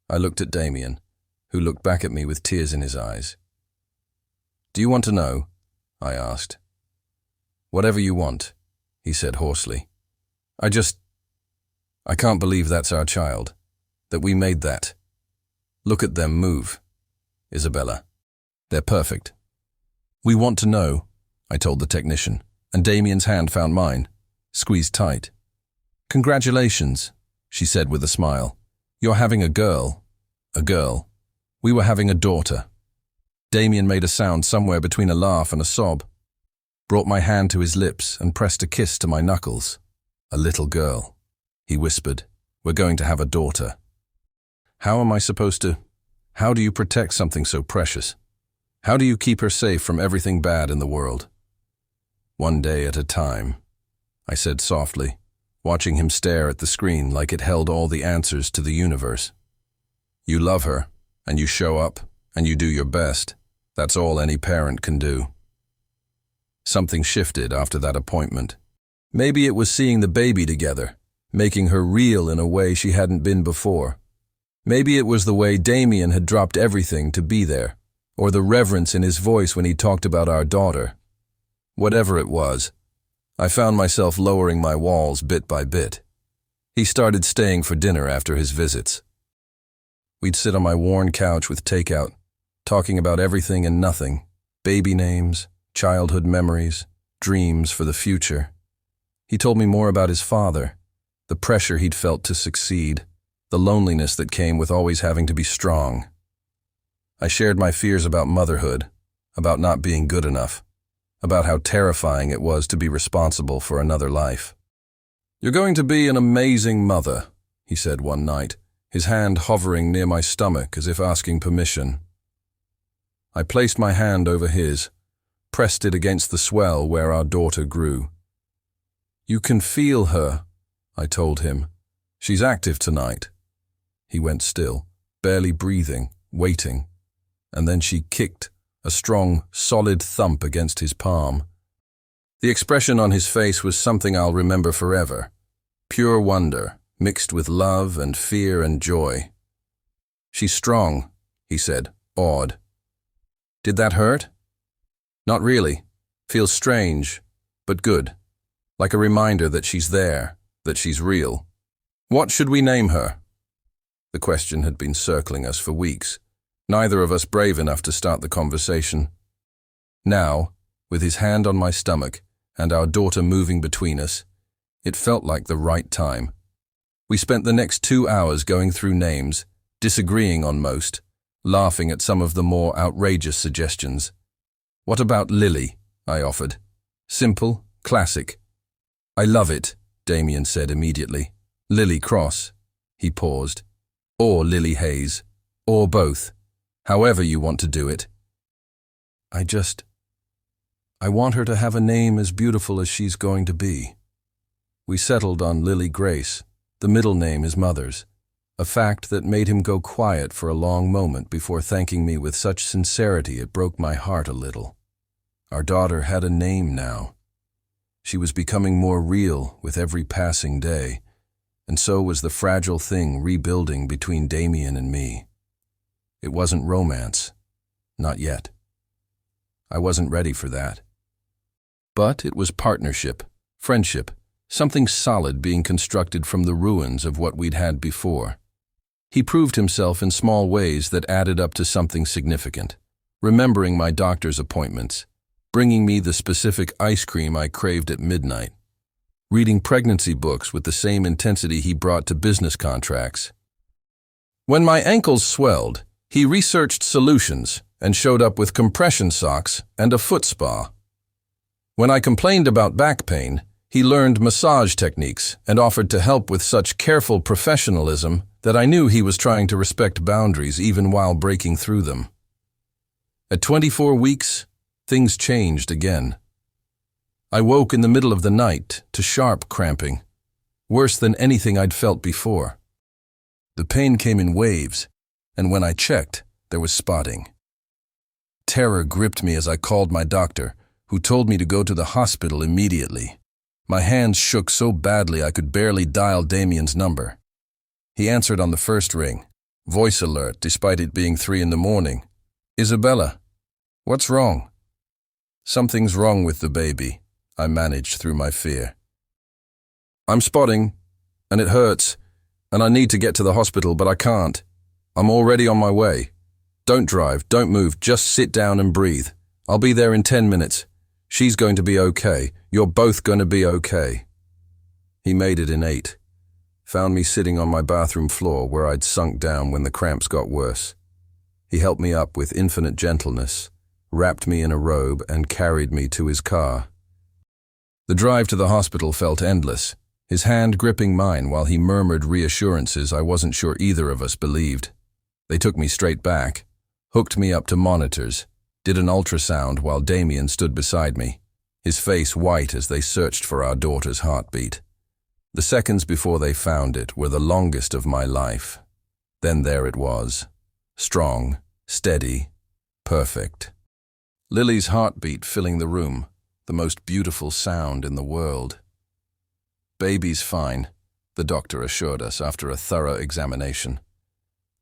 I looked at Damien, who looked back at me with tears in his eyes. Do you want to know? I asked. Whatever you want, he said hoarsely. I can't believe that's our child, that we made that. Look at them move, Isabella. They're perfect. We want to know, I told the technician, and Damien's hand found mine, squeezed tight. Congratulations, she said with a smile. You're having a girl. A girl. We were having a daughter. Damien made a sound somewhere between a laugh and a sob, brought my hand to his lips and pressed a kiss to my knuckles. A little girl, he whispered. We're going to have a daughter. How do you protect something so precious? How do you keep her safe from everything bad in the world? One day at a time, I said softly, watching him stare at the screen like it held all the answers to the universe. You love her, and you show up, and you do your best. That's all any parent can do. Something shifted after that appointment. Maybe it was seeing the baby together, making her real in a way she hadn't been before. Maybe it was the way Damien had dropped everything to be there, or the reverence in his voice when he talked about our daughter. Whatever it was, I found myself lowering my walls bit by bit. He started staying for dinner after his visits. We'd sit on my worn couch with takeout, talking about everything and nothing, baby names, childhood memories, dreams for the future. He told me more about his father, the pressure he'd felt to succeed, the loneliness that came with always having to be strong. I shared my fears about motherhood, about not being good enough, about how terrifying it was to be responsible for another life. You're going to be an amazing mother, he said one night, his hand hovering near my stomach as if asking permission. I placed my hand over his, pressed it against the swell where our daughter grew. You can feel her, I told him. She's active tonight. He went still, barely breathing, waiting, and then she kicked, a strong, solid thump against his palm. The expression on his face was something I'll remember forever. Pure wonder, mixed with love and fear and joy. She's strong, he said, awed. Did that hurt? Not really. Feels strange, but good. Like a reminder that she's there, that she's real. What should we name her? The question had been circling us for weeks, neither of us brave enough to start the conversation. Now, with his hand on my stomach and our daughter moving between us, it felt like the right time. We spent the next 2 hours going through names, disagreeing on most, laughing at some of the more outrageous suggestions. What about Lily? I offered. Simple, classic. I love it, Damien said immediately. Lily Cross. He paused. Or Lily Hayes. Or both. However you want to do it. I want her to have a name as beautiful as she's going to be. We settled on Lily Grace. The middle name is Mother's, a fact that made him go quiet for a long moment before thanking me with such sincerity it broke my heart a little. Our daughter had a name now. She was becoming more real with every passing day, and so was the fragile thing rebuilding between Damien and me. It wasn't romance. Not yet. I wasn't ready for that. But it was partnership, friendship, something solid being constructed from the ruins of what we'd had before. He proved himself in small ways that added up to something significant. remembering my doctor's appointments, bringing me the specific ice cream I craved at midnight, reading pregnancy books with the same intensity he brought to business contracts. When my ankles swelled, he researched solutions and showed up with compression socks and a foot spa. When I complained about back pain, he learned massage techniques and offered to help with such careful professionalism that I knew he was trying to respect boundaries even while breaking through them. At 24 weeks, things changed again. I woke in the middle of the night to sharp cramping, worse than anything I'd felt before. The pain came in waves, and when I checked, there was spotting. Terror gripped me as I called my doctor, who told me to go to the hospital immediately. My hands shook so badly I could barely dial Damien's number. He answered on the first ring, voice alert despite it being 3 a.m. "Isabella, what's wrong?" "Something's wrong with the baby," I managed through my fear. "I'm spotting, and it hurts, and I need to get to the hospital, but I can't. I'm already on my way. Don't drive, don't move, just sit down and breathe. I'll be there in 10 minutes. She's going to be okay. You're both going to be okay." He made it in 8. Found me sitting on my bathroom floor where I'd sunk down when the cramps got worse. He helped me up with infinite gentleness, wrapped me in a robe, and carried me to his car. The drive to the hospital felt endless, his hand gripping mine while he murmured reassurances I wasn't sure either of us believed. They took me straight back, hooked me up to monitors, did an ultrasound while Damien stood beside me, his face white as they searched for our daughter's heartbeat. The seconds before they found it were the longest of my life. Then there it was, strong, steady, perfect. Lily's heartbeat filling the room, the most beautiful sound in the world. "Baby's fine," the doctor assured us after a thorough examination.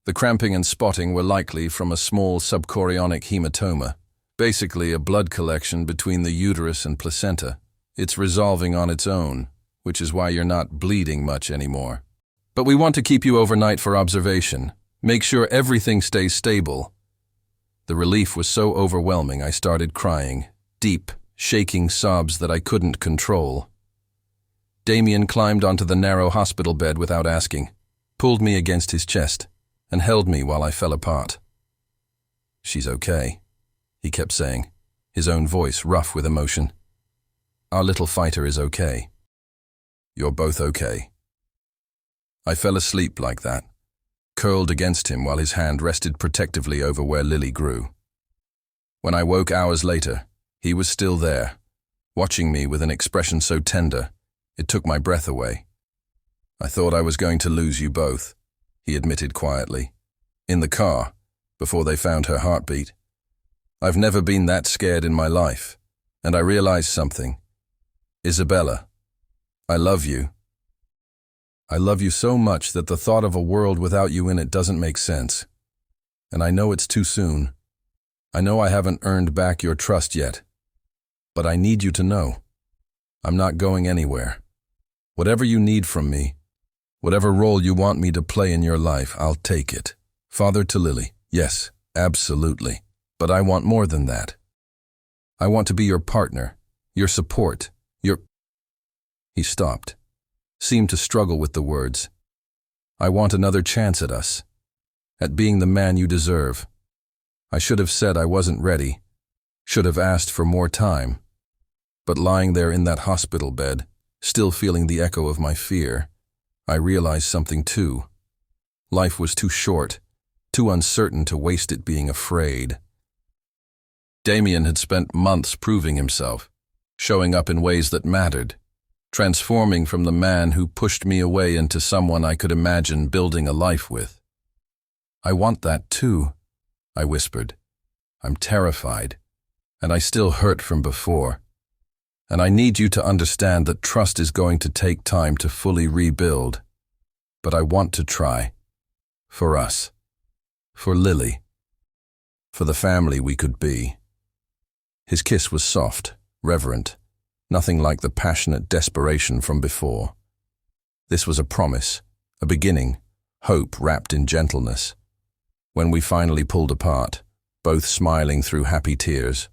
The cramping and spotting were likely from a small subchorionic hematoma, basically a blood collection between the uterus and placenta. It's resolving on its own, which is why you're not bleeding much anymore. But we want to keep you overnight for observation. Make sure everything stays stable. The relief was so overwhelming I started crying, deep, shaking sobs that I couldn't control. Damien climbed onto the narrow hospital bed without asking, pulled me against his chest, and held me while I fell apart. "She's okay," he kept saying, his own voice rough with emotion. "Our little fighter is okay. You're both okay." I fell asleep like that, curled against him while his hand rested protectively over where Lily grew. When I woke hours later, he was still there, watching me with an expression so tender, it took my breath away. "I thought I was going to lose you both," he admitted quietly. "In the car, before they found her heartbeat. I've never been that scared in my life, and I realized something. Isabella, I love you. I love you so much that the thought of a world without you in it doesn't make sense. And I know it's too soon. I know I haven't earned back your trust yet. But I need you to know. I'm not going anywhere. Whatever you need from me, whatever role you want me to play in your life, I'll take it. Father to Lily, yes, absolutely. But I want more than that. I want to be your partner, your support, your—" He stopped, seemed to struggle with the words. "I want another chance at us, at being the man you deserve. I should have said I wasn't ready, should have asked for more time. But lying there in that hospital bed, still feeling the echo of my fear, I realized something too. Life was too short, too uncertain to waste it being afraid." Damien had spent months proving himself, showing up in ways that mattered, transforming from the man who pushed me away into someone I could imagine building a life with. "I want that too," I whispered. "I'm terrified, and I still hurt from before. And I need you to understand that trust is going to take time to fully rebuild. But I want to try. For us. For Lily. For the family we could be." His kiss was soft, reverent, nothing like the passionate desperation from before. This was a promise, a beginning, hope wrapped in gentleness. When we finally pulled apart, both smiling through happy tears.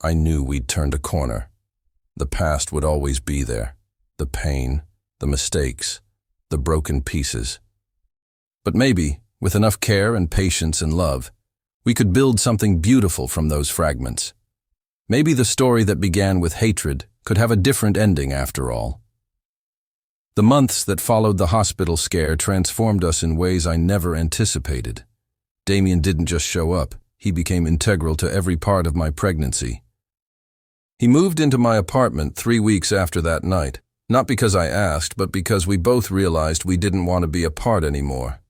I knew we'd turned a corner. The past would always be there. The pain, the mistakes, the broken pieces. But maybe, with enough care and patience and love, we could build something beautiful from those fragments. Maybe the story that began with hatred could have a different ending after all. The months that followed the hospital scare transformed us in ways I never anticipated. Damien didn't just show up, he became integral to every part of my pregnancy. He moved into my apartment 3 weeks after that night, not because I asked, but because we both realized we didn't want to be apart anymore.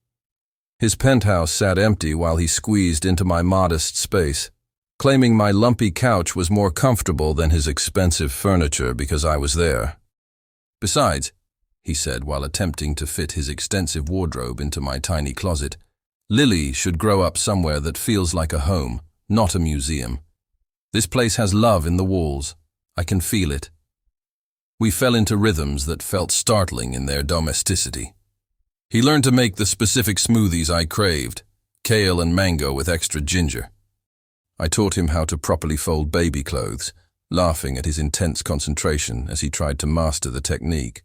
His penthouse sat empty while he squeezed into my modest space, claiming my lumpy couch was more comfortable than his expensive furniture because I was there. Besides, he said while attempting to fit his extensive wardrobe into my tiny closet, Lily should grow up somewhere that feels like a home, not a museum. This place has love in the walls. I can feel it. We fell into rhythms that felt startling in their domesticity. He learned to make the specific smoothies I craved, kale and mango with extra ginger. I taught him how to properly fold baby clothes, laughing at his intense concentration as he tried to master the technique.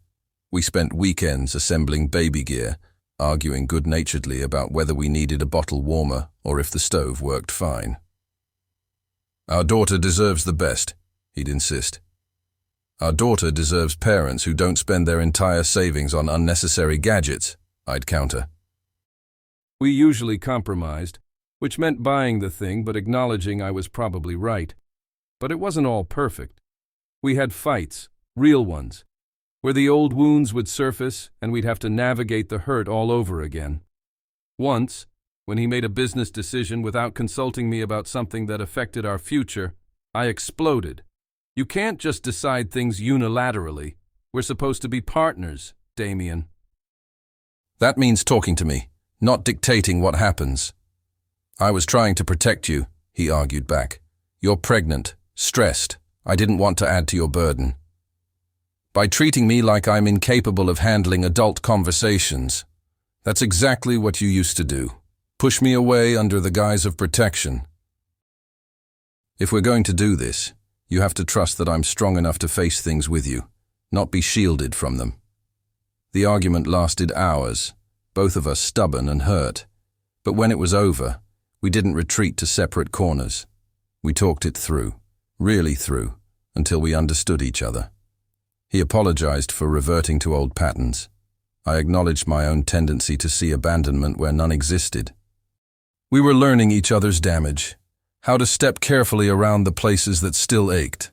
We spent weekends assembling baby gear, arguing good-naturedly about whether we needed a bottle warmer or if the stove worked fine. Our daughter deserves the best, he'd insist. Our daughter deserves parents who don't spend their entire savings on unnecessary gadgets, I'd counter. We usually compromised, which meant buying the thing but acknowledging I was probably right. But it wasn't all perfect. We had fights, real ones, where the old wounds would surface and we'd have to navigate the hurt all over again. Once, when he made a business decision without consulting me about something that affected our future, I exploded. You can't just decide things unilaterally. We're supposed to be partners, Damien. That means talking to me, not dictating what happens. I was trying to protect you, he argued back. You're pregnant, stressed. I didn't want to add to your burden. By treating me like I'm incapable of handling adult conversations. That's exactly what you used to do. Push me away under the guise of protection. If we're going to do this, you have to trust that I'm strong enough to face things with you, not be shielded from them. The argument lasted hours, both of us stubborn and hurt. But when it was over, we didn't retreat to separate corners. We talked it through, really through, until we understood each other. He apologized for reverting to old patterns. I acknowledged my own tendency to see abandonment where none existed. We were learning each other's damage, how to step carefully around the places that still ached.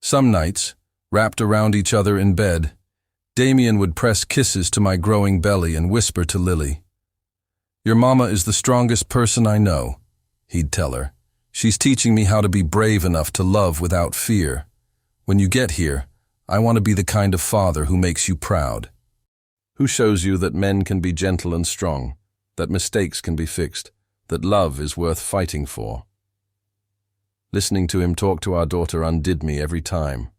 Some nights, wrapped around each other in bed, Damien would press kisses to my growing belly and whisper to Lily, "Your mama is the strongest person I know," he'd tell her. "She's teaching me how to be brave enough to love without fear. When you get here, I want to be the kind of father who makes you proud, who shows you that men can be gentle and strong, that mistakes can be fixed, that love is worth fighting for." Listening to him talk to our daughter undid me every time.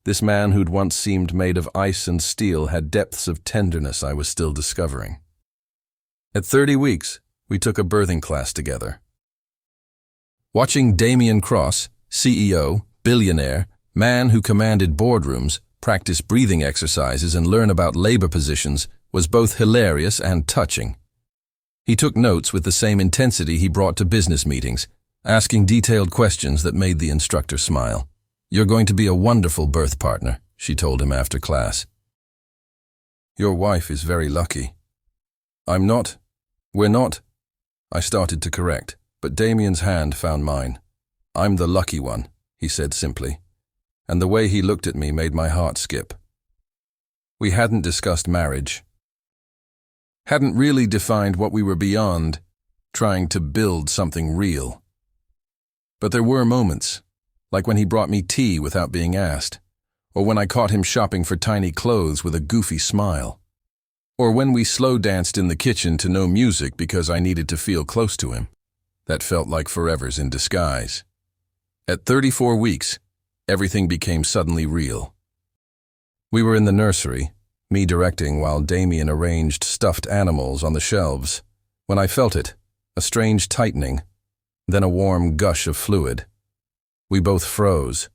This man who'd once seemed made of ice and steel had depths of tenderness I was still discovering. At 30 weeks, we took a birthing class together. Watching Damien Cross, CEO, billionaire, man who commanded boardrooms, practice breathing exercises and learn about labor positions was both hilarious and touching. He took notes with the same intensity he brought to business meetings, asking detailed questions that made the instructor smile. "You're going to be a wonderful birth partner," she told him after class. "Your wife is very lucky." "I'm not. We're not." I started to correct, but Damien's hand found mine. "I'm the lucky one," he said simply, and the way he looked at me made my heart skip. We hadn't discussed marriage. Hadn't really defined what we were beyond, trying to build something real. But there were moments, like when he brought me tea without being asked, or when I caught him shopping for tiny clothes with a goofy smile, or when we slow danced in the kitchen to no music because I needed to feel close to him. That felt like forevers in disguise. At 34 weeks, everything became suddenly real. We were in the nursery, me directing while Damien arranged stuffed animals on the shelves, when I felt it, a strange tightening. then a warm gush of fluid. We both froze.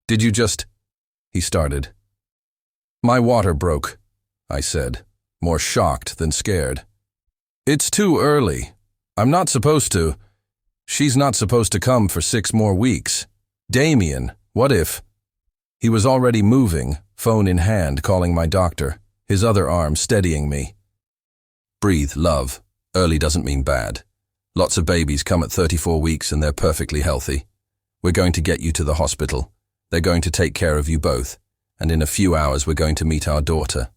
"Did you just—" he started. "My water broke," I said, more shocked than scared. "It's too early. I'm not supposed to. She's not supposed to come for 6 more weeks. Damien, what if—" He was already moving, phone in hand, calling my doctor, his other arm steadying me. "Breathe, love. Early doesn't mean bad. Lots of babies come at 34 weeks and they're perfectly healthy. We're going to get you to the hospital. They're going to take care of you both, and in a few hours we're going to meet our daughter."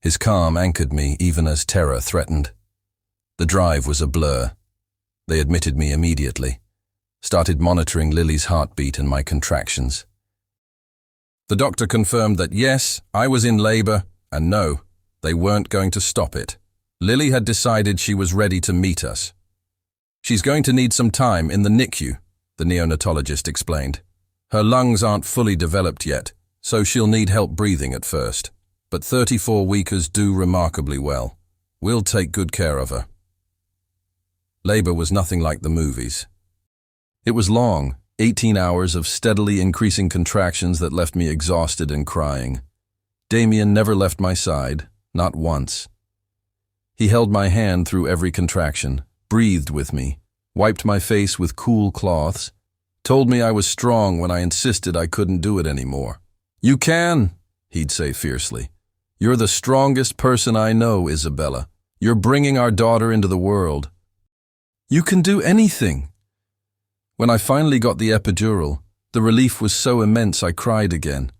His calm anchored me even as terror threatened. The drive was a blur. They admitted me immediately, started monitoring Lily's heartbeat and my contractions. The doctor confirmed that yes, I was in labor, and no, they weren't going to stop it. Lily had decided she was ready to meet us. "She's going to need some time in the NICU," the neonatologist explained. "Her lungs aren't fully developed yet, so she'll need help breathing at first. But 34-weekers do remarkably well. We'll take good care of her." Labor was nothing like the movies. It was long, 18 hours of steadily increasing contractions that left me exhausted and crying. Damien never left my side, not once. He held my hand through every contraction, breathed with me, wiped my face with cool cloths, told me I was strong when I insisted I couldn't do it anymore. "You can," he'd say fiercely. "You're the strongest person I know, Isabella. You're bringing our daughter into the world. You can do anything." When I finally got the epidural, the relief was so immense I cried again.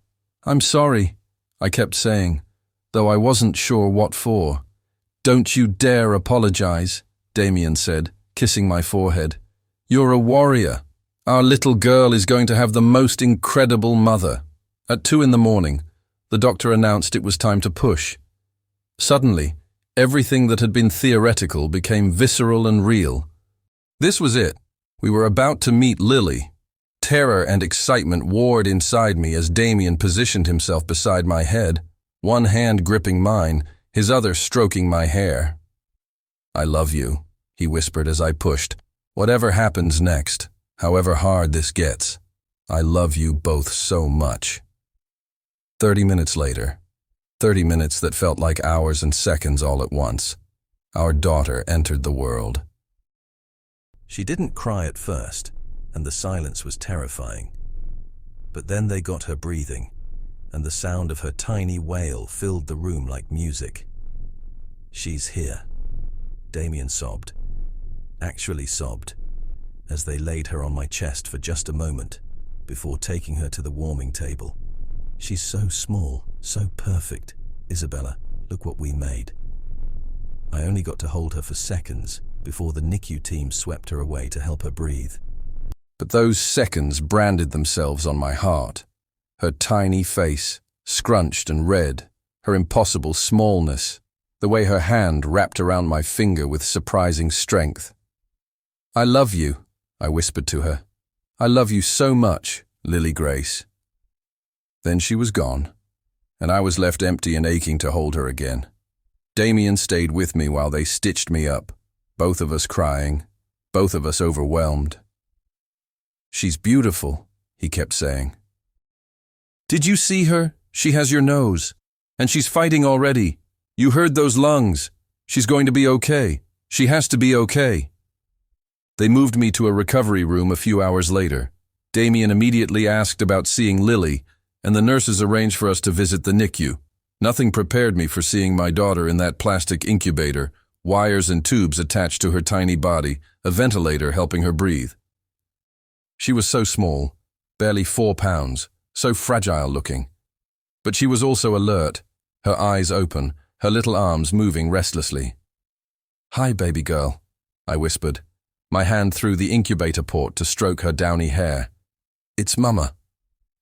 "I'm sorry," I kept saying, though I wasn't sure what for. "Don't you dare apologize," Damien said, kissing my forehead. "You're a warrior. Our little girl is going to have the most incredible mother." At 2 in the morning, the doctor announced it was time to push. Suddenly, everything that had been theoretical became visceral and real. This was it. We were about to meet Lily. Terror and excitement warred inside me as Damien positioned himself beside my head, one hand gripping mine, his other stroking my hair. "I love you," he whispered as I pushed. "Whatever happens next, however hard this gets, I love you both so much." 30 minutes later, 30 minutes that felt like hours and seconds all at once, our daughter entered the world. She didn't cry at first, and the silence was terrifying. But then they got her breathing, and the sound of her tiny wail filled the room like music. "She's here," Damien sobbed, actually sobbed, as they laid her on my chest for just a moment, before taking her to the warming table. "She's so small, so perfect. Isabella, look what we made." I only got to hold her for seconds before the NICU team swept her away to help her breathe. But those seconds branded themselves on my heart. Her tiny face, scrunched and red, her impossible smallness, the way her hand wrapped around my finger with surprising strength. "I love you," I whispered to her. "I love you so much, Lily Grace." Then she was gone, and I was left empty and aching to hold her again. Damien stayed with me while they stitched me up, both of us crying, both of us overwhelmed. "She's beautiful," he kept saying. "Did you see her? She has your nose. And she's fighting already. You heard those lungs. She's going to be okay. She has to be okay." They moved me to a recovery room a few hours later. Damien immediately asked about seeing Lily, and the nurses arranged for us to visit the NICU. Nothing prepared me for seeing my daughter in that plastic incubator, wires and tubes attached to her tiny body, a ventilator helping her breathe. She was so small, barely 4 pounds, so fragile looking. But she was also alert, her eyes open, her little arms moving restlessly. "Hi, baby girl," I whispered, my hand through the incubator port to stroke her downy hair. "It's Mama.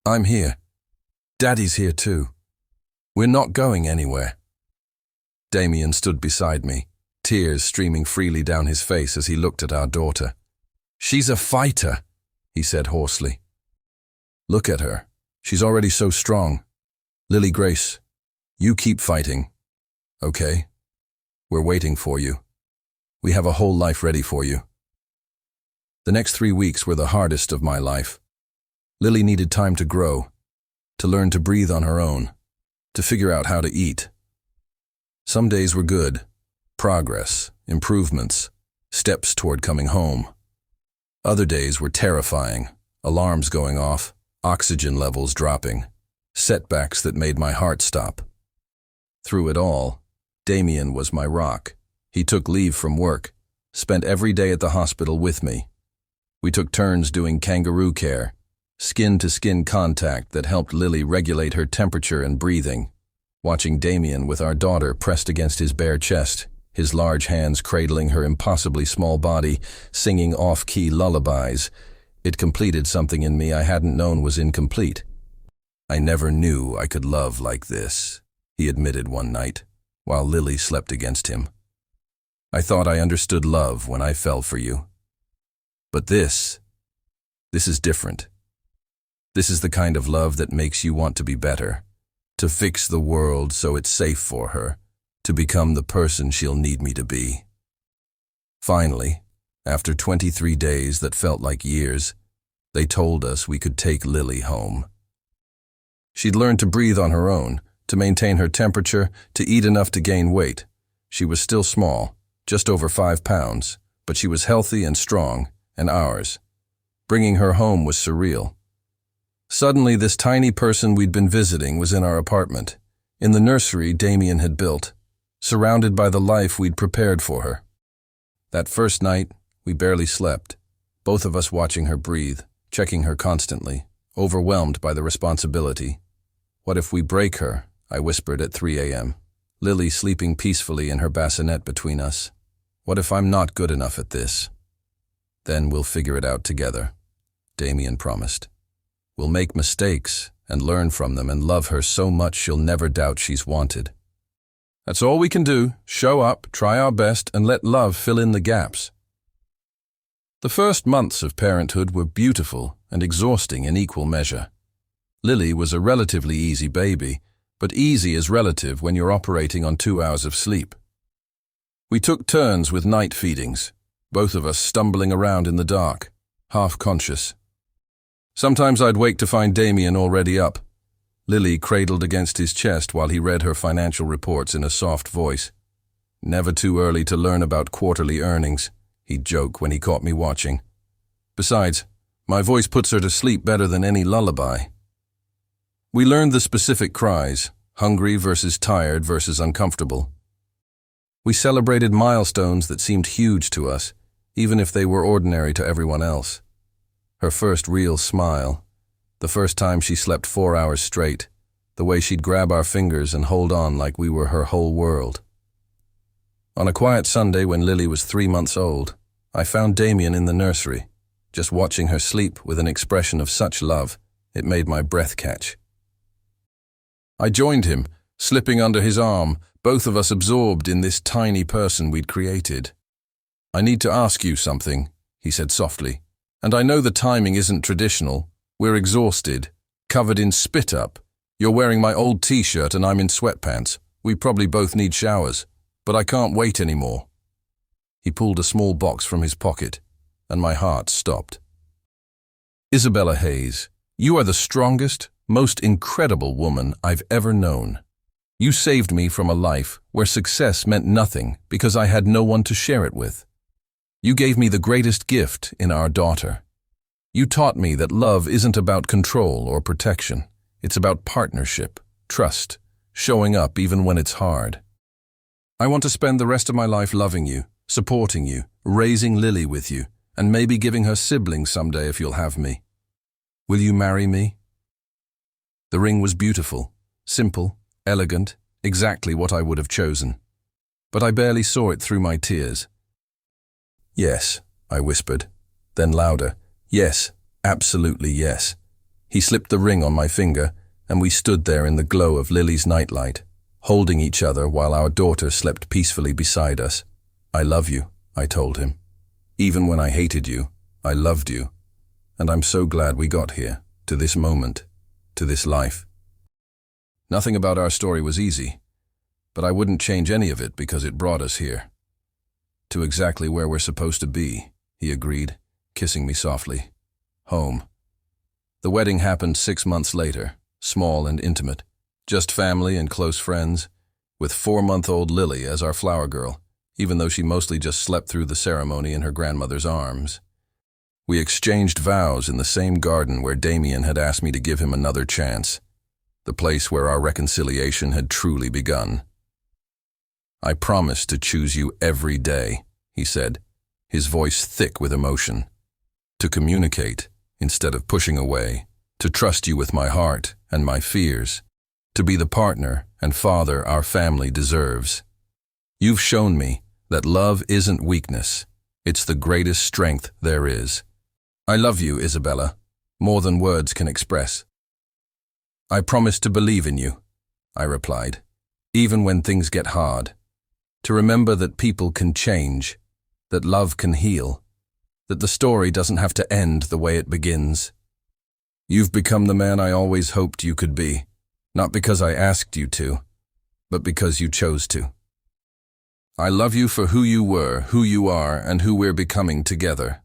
I'm here. Daddy's here too. We're not going anywhere." Damien stood beside me, tears streaming freely down his face as he looked at our daughter. "She's a fighter," he said hoarsely. "Look at her. She's already so strong. Lily Grace, you keep fighting, okay? We're waiting for you. We have a whole life ready for you." The next 3 weeks were the hardest of my life. Lily needed time to grow, to learn to breathe on her own, to figure out how to eat. Some days were good, progress, improvements, steps toward coming home. Other days were terrifying, alarms going off, oxygen levels dropping, setbacks that made my heart stop. Through it all, Damien was my rock. He took leave from work, spent every day at the hospital with me. We took turns doing kangaroo care, skin-to-skin contact that helped Lily regulate her temperature and breathing. Watching Damien with our daughter pressed against his bare chest, his large hands cradling her impossibly small body, singing off-key lullabies, it completed something in me I hadn't known was incomplete. "I never knew I could love like this," he admitted one night, while Lily slept against him. "I thought I understood love when I fell for you. But this is different. This is the kind of love that makes you want to be better, to fix the world so it's safe for her, to become the person she'll need me to be." Finally, after 23 days that felt like years, they told us we could take Lily home. She'd learned to breathe on her own, to maintain her temperature, to eat enough to gain weight. She was still small, just over 5 pounds, but she was healthy and strong, and ours. Bringing her home was surreal. Suddenly, this tiny person we'd been visiting was in our apartment, in the nursery Damien had built, surrounded by the life we'd prepared for her. That first night, we barely slept, both of us watching her breathe, checking her constantly, overwhelmed by the responsibility. "What if we break her?" I whispered at 3 a.m., Lily sleeping peacefully in her bassinet between us. "What if I'm not good enough at this?" "Then we'll figure it out together," Damien promised. "We'll make mistakes and learn from them and love her so much she'll never doubt she's wanted. That's all we can do, show up, try our best, and let love fill in the gaps." The first months of parenthood were beautiful and exhausting in equal measure. Lily was a relatively easy baby, but easy is relative when you're operating on 2 hours of sleep. We took turns with night feedings, both of us stumbling around in the dark, half-conscious. Sometimes I'd wake to find Damien already up, Lily cradled against his chest while he read her financial reports in a soft voice. "Never too early to learn about quarterly earnings," he'd joke when he caught me watching. "Besides, my voice puts her to sleep better than any lullaby." We learned the specific cries, hungry versus tired versus uncomfortable. We celebrated milestones that seemed huge to us, even if they were ordinary to everyone else. Her first real smile, the first time she slept 4 hours straight, the way she'd grab our fingers and hold on like we were her whole world. On a quiet Sunday when Lily was 3 months old, I found Damien in the nursery, just watching her sleep with an expression of such love, it made my breath catch. I joined him, slipping under his arm, both of us absorbed in this tiny person we'd created. "I need to ask you something," he said softly. "And I know the timing isn't traditional. We're exhausted, covered in spit-up. You're wearing my old t-shirt and I'm in sweatpants. We probably both need showers, but I can't wait anymore." He pulled a small box from his pocket, and my heart stopped. "Isabella Hayes, you are the strongest, most incredible woman I've ever known. You saved me from a life where success meant nothing because I had no one to share it with. You gave me the greatest gift in our daughter. You taught me that love isn't about control or protection. It's about partnership, trust, showing up even when it's hard. I want to spend the rest of my life loving you, supporting you, raising Lily with you, and maybe giving her siblings someday if you'll have me. Will you marry me?" The ring was beautiful, simple, elegant, exactly what I would have chosen. But I barely saw it through my tears. "Yes," I whispered, then louder, "Yes, absolutely yes." He slipped the ring on my finger, and we stood there in the glow of Lily's nightlight, holding each other while our daughter slept peacefully beside us. "I love you," I told him. "Even when I hated you, I loved you. And I'm so glad we got here, to this moment, to this life." Nothing about our story was easy, but I wouldn't change any of it because it brought us here. "To exactly where we're supposed to be," he agreed, kissing me softly. Home. The wedding happened 6 months later, small and intimate. Just family and close friends, with 4-month-old Lily as our flower girl, even though she mostly just slept through the ceremony in her grandmother's arms. We exchanged vows in the same garden where Damien had asked me to give him another chance, the place where our reconciliation had truly begun. "I promise to choose you every day," he said, his voice thick with emotion. "To communicate instead of pushing away, to trust you with my heart and my fears, to be the partner and father our family deserves. You've shown me that love isn't weakness, it's the greatest strength there is. I love you, Isabella, more than words can express." "I promise to believe in you," I replied, "even when things get hard. To remember that people can change, that love can heal, that the story doesn't have to end the way it begins. You've become the man I always hoped you could be, not because I asked you to, but because you chose to. I love you for who you were, who you are, and who we're becoming together."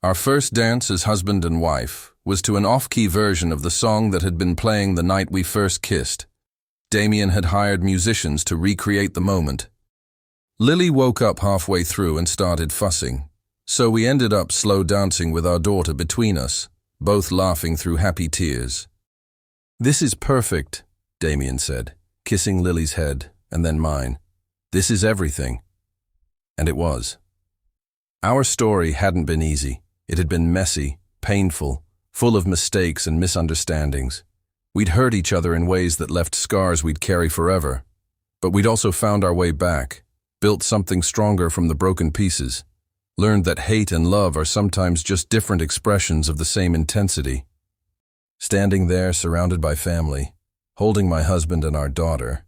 Our first dance as husband and wife was to an off-key version of the song that had been playing the night we first kissed. Damien had hired musicians to recreate the moment. Lily woke up halfway through and started fussing, so we ended up slow dancing with our daughter between us, both laughing through happy tears. "This is perfect," Damien said, kissing Lily's head and then mine. "This is everything." And it was. Our story hadn't been easy. It had been messy, painful, full of mistakes and misunderstandings. We'd hurt each other in ways that left scars we'd carry forever. But we'd also found our way back, built something stronger from the broken pieces, learned that hate and love are sometimes just different expressions of the same intensity. Standing there, surrounded by family, holding my husband and our daughter,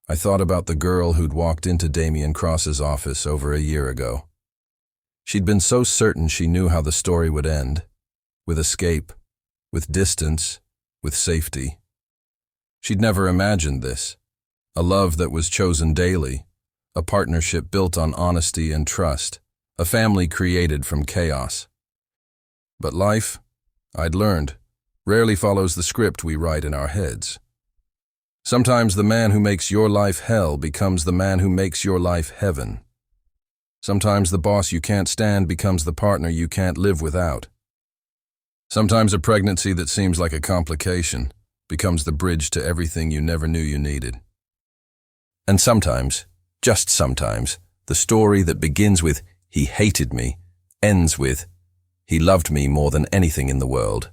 I thought about the girl who'd walked into Damien Cross's office over a year ago. She'd been so certain she knew how the story would end, with escape, with distance, with safety. She'd never imagined this, a love that was chosen daily, a partnership built on honesty and trust, a family created from chaos. But life, I'd learned, rarely follows the script we write in our heads. Sometimes the man who makes your life hell becomes the man who makes your life heaven. Sometimes the boss you can't stand becomes the partner you can't live without. Sometimes a pregnancy that seems like a complication becomes the bridge to everything you never knew you needed. And sometimes, just sometimes, the story that begins with "he hated me" ends with "he loved me more than anything in the world."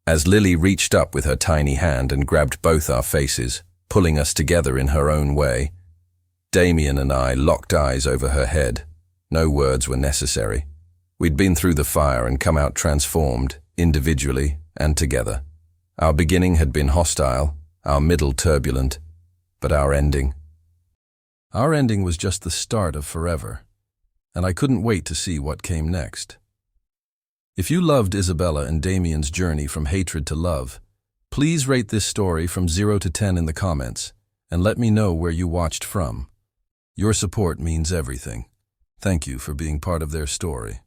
As Lily reached up with her tiny hand and grabbed both our faces, pulling us together in her own way, Damien and I locked eyes over her head. No words were necessary. We'd been through the fire and come out transformed, individually and together. Our beginning had been hostile, our middle turbulent, but our ending was just the start of forever, and I couldn't wait to see what came next. If you loved Isabella and Damien's journey from hatred to love, please rate this story from 0 to 10 in the comments, and let me know where you watched from. Your support means everything. Thank you for being part of their story.